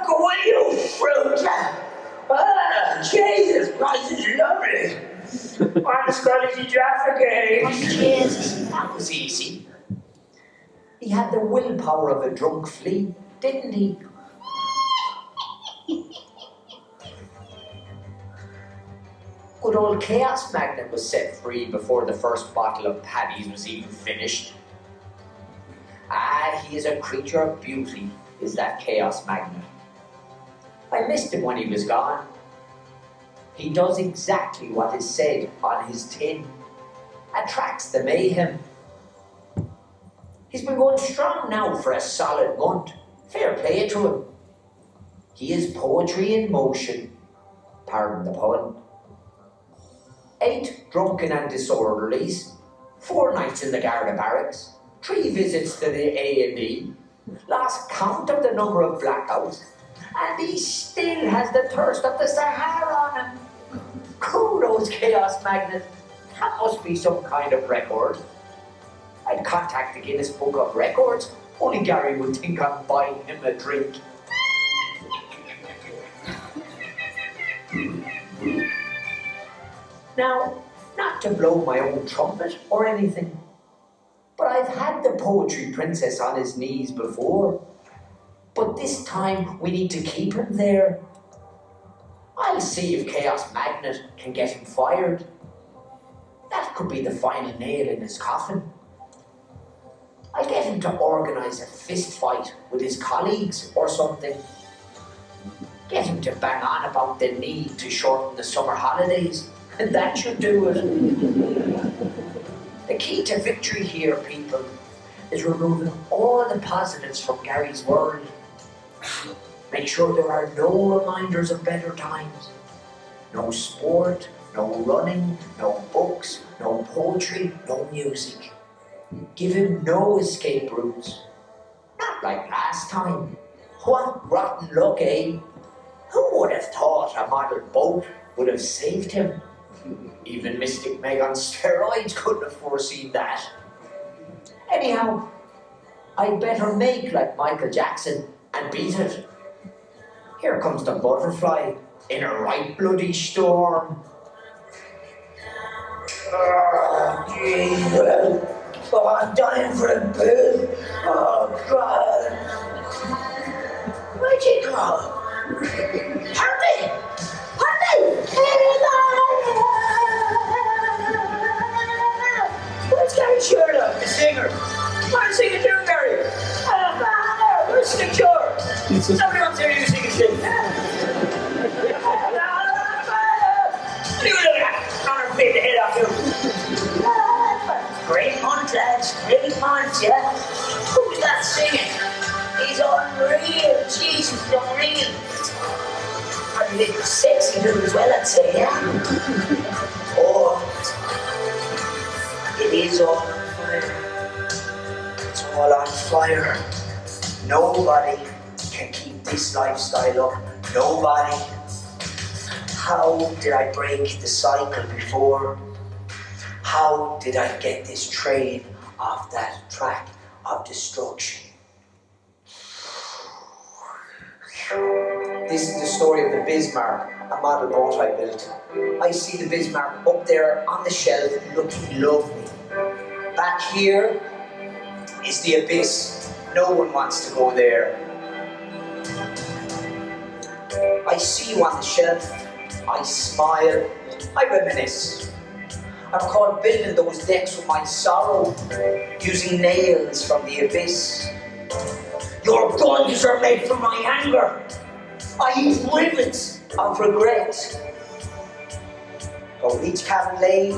Go away, you fruit. Jesus Christ, it's lovely. I'm Scully Jaffa game. Jesus, that was easy. He had the willpower of a drunk flea, didn't he? Good old Chaos Magnet was set free before the first bottle of Paddy's was even finished. Ah, he is a creature of beauty, is that Chaos Magnet. I missed him when he was gone. He does exactly what is said on his tin. Attracts the mayhem. He's been going strong now for a solid month. Fair play to him. He is poetry in motion. Pardon the pun. 8 drunken and disorderlies. 4 nights in the Garda barracks. 3 visits to the A&E. Lost count of the number of blackouts. And he still has the thirst of the Sahara on him. Kudos, Chaos Magnet. That must be some kind of record. I'd contact the Guinness Book of Records. Only Gary would think I'm buying him a drink. Now, not to blow my own trumpet or anything, but I've had the poetry princess on his knees before. But this time we need to keep him there. I'll see if Chaos Magnet can get him fired. That could be the final nail in his coffin. I'll get him to organise a fist fight with his colleagues or something. Get him to bang on about the need to shorten the summer holidays, and that should do it. The key to victory here, people, is removing all the positives from Gary's world. Make sure there are no reminders of better times. No sport, no running, no books, no poetry, no music. Give him no escape routes. Not like last time. What rotten luck, eh? Who would have thought a model boat would have saved him? Even Mystic Meg on steroids couldn't have foreseen that. Anyhow, I'd better make like Michael Jackson and beat it. Here comes the butterfly, in a right bloody storm. Oh, Jesus. Oh, I'm dying for a pill. Oh, God. Where'd you go? Help me! Help me! Where's Gary Sherlock, the singer? Where's singing to Gary? Where's the cure? Nobody wants to hear you sing a shit. What are you looking at? I'm gonna beat the head off you. Great month, lads. Great month, yeah. Who's that singing? He's unreal. Jesus, he's unreal. And a little sexy dude as well, I'd say, yeah? Oh, it is all on fire. It's all on fire. Nobody can keep this lifestyle up. Nobody. How did I break the cycle before? How did I get this train off that track of destruction? This is the story of the Bismarck, a model boat I built. I see the Bismarck up there on the shelf looking lovely. Back here is the abyss. No one wants to go there. I see you on the shelf. I smile. I reminisce. I'm caught building those decks with my sorrow, using nails from the abyss. Your guns are made from my anger. I use rivets of regret. But with each cabin laid,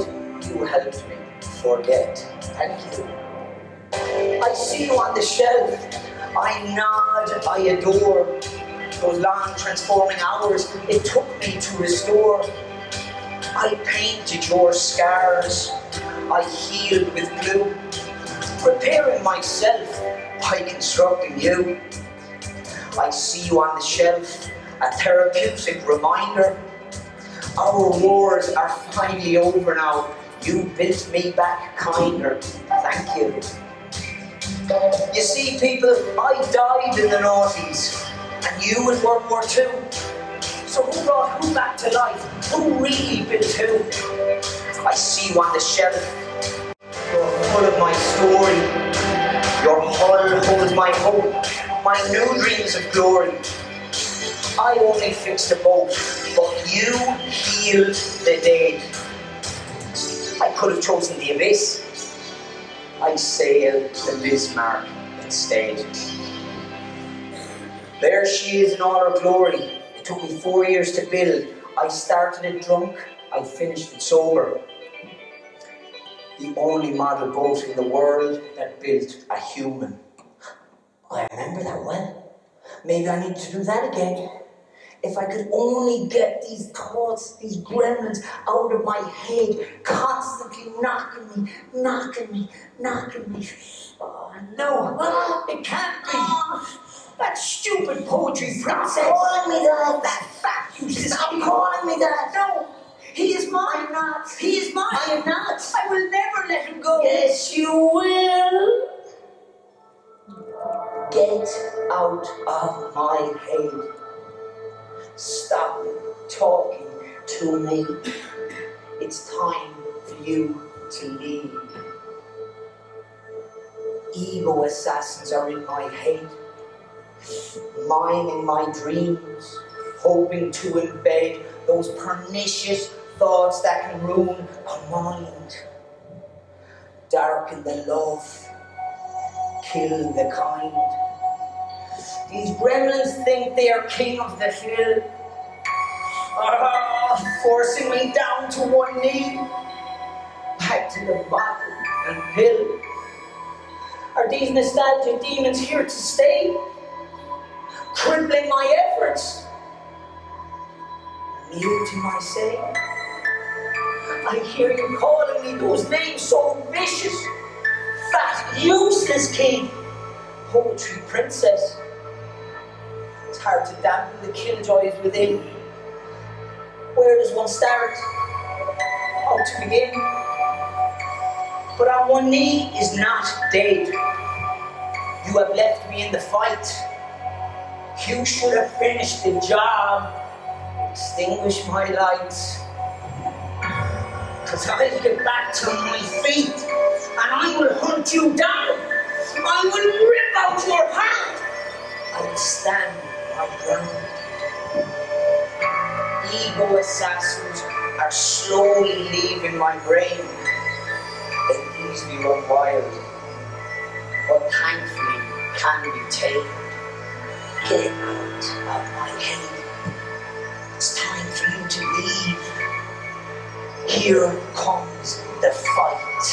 you helped me forget. Thank you. I see you on the shelf. I nod, I adore. Those long transforming hours it took me to restore. I painted your scars. I healed with glue. Repairing myself by constructing you. I see you on the shelf, a therapeutic reminder. Our wars are finally over now. You built me back kinder. Thank you. You see, people, I died in the noughties, and you in World War II. So who brought who back to life? Who really built who? I see you on the shelf. You're full of my story. Your hull holds my hope, my new dreams of glory. I only fixed the boat, but you healed the dead. I could have chosen the abyss. I sailed the Bismarck instead. There she is in all her glory. It took me 4 years to build. I started it drunk, I finished it sober. The only model boat in the world that built a human. I remember that well. Maybe I need to do that again. If I could only get these thoughts, these gremlins out of my head, constantly knocking me. Oh, no, it can't be. That stupid poetry princess. Stop calling me that. That fat useless. Stop calling me that. No, he is mine. I'm not. He is mine. I am not. I will never let him go. Yes, you will. Get out of my head. Stop talking to me. It's time for you to leave. Ego assassins are in my head, mining my dreams, hoping to embed those pernicious thoughts that can ruin a mind, darken the love, kill the kind. These gremlins think they are king of the hill, forcing me down to one knee, back to the bottle and pill. Are these nostalgic demons here to stay, crippling my efforts, muting my say? I hear you calling me those names so vicious. Fat, useless king, poetry princess. It's hard to dampen the killjoys within. Where does one start? How to begin? But on one knee is not dead. You have left me in the fight. You should have finished the job. extinguish my lights. Cause I'll get back to my feet and I will hunt you down. I will rip out your heart. I will stand my ground. Ego assassins are slowly leaving my brain. They easily run wild, but thankfully can be tamed. Get out of my head. It's time for you to leave. Here comes the fight.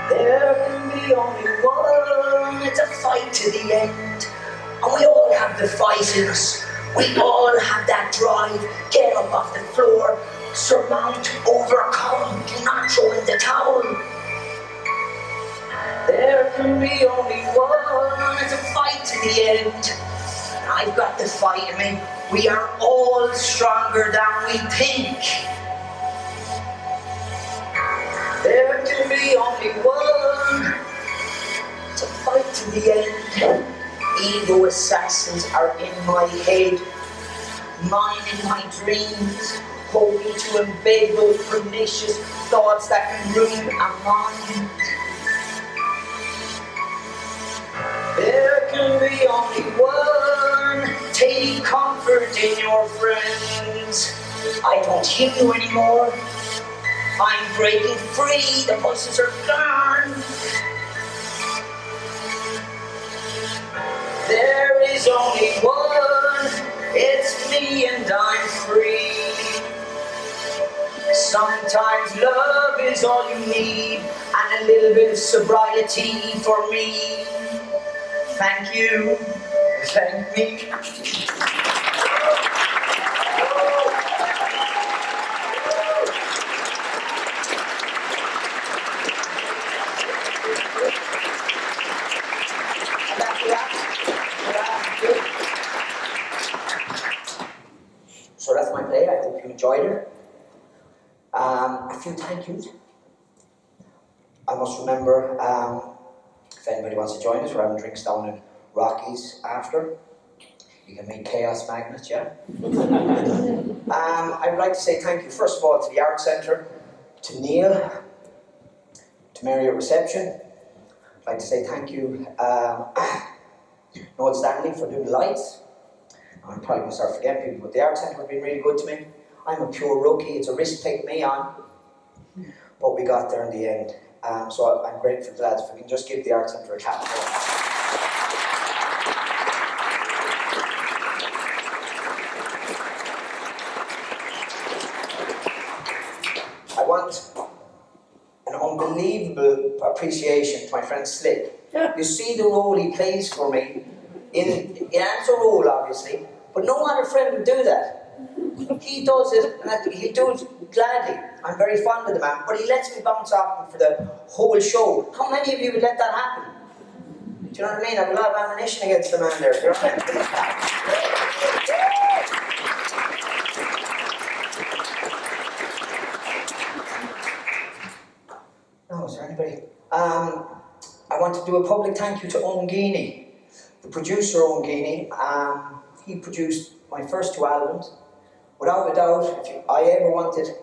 There can be only one. It's a fight to the end. And we all have the fight in us. We all have that drive. Get up off the floor. Surmount, overcome. Do not throw in the towel. There can be only one. It's a fight to the end. I've got the fight in me. We are all stronger than we think. There can be only one. It's a fight to the end. Ego assassins are in my head, mine in my dreams, hoping to embed those pernicious thoughts that can ruin a mind. There can be only one. Take comfort in your friends. I don't hear you anymore. I'm breaking free. The voices are gone. There is only one. It's me and I'm free. Sometimes love is all you need, and a little bit of sobriety for me. Thank you. Thank me. So that's my play. I hope you enjoyed it. A few thank yous. I must remember, if anybody wants to join us, we're having drinks down in Rockies after. You can make chaos magnets, yeah? I would like to say thank you, first of all, to the Art Centre, to Neil, to Mary at reception. I'd like to say thank you, Noel Stanley, for doing the lights. I'm probably going to start forgetting people, but the Art Centre have been really good to me. I'm a pure rookie, it's a risk taking me on, but we got there in the end. So I'm grateful to the lads. If we can just give the Art Centre a clap. I want an unbelievable appreciation to my friend Slick. You see the role he plays for me. It adds a role, obviously, but no other friend would do that. He does it, and he'll do it gladly. I'm very fond of the man, but he lets me bounce off him for the whole show. How many of you would let that happen? Do you know what I mean? I have a lot of ammunition against the man there. Do you know what I mean? No, is there anybody? I want to do a public thank you to Owen Geaney, the producer Owen Geaney. He produced my first 2 albums. Without a doubt, if I ever wanted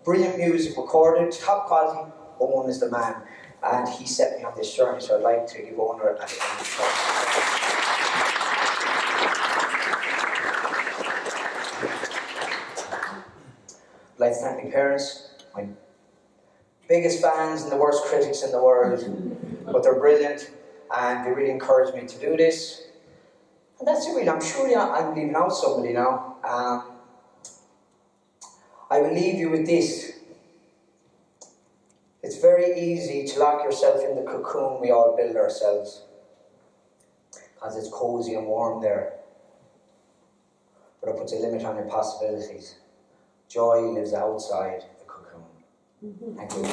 brilliant music recorded, top quality, Owen is the man. And he set me on this journey, so I'd like to give Owen a thank I'd like to thank my parents, my biggest fans and the worst critics in the world, but they're brilliant and they really encouraged me to do this. And that's it really. I'm sure I'm leaving out somebody now. I will leave you with this. It's very easy to lock yourself in the cocoon we all build ourselves, because it's cozy and warm there. But it puts a limit on your possibilities. Joy lives outside the cocoon. Thank you.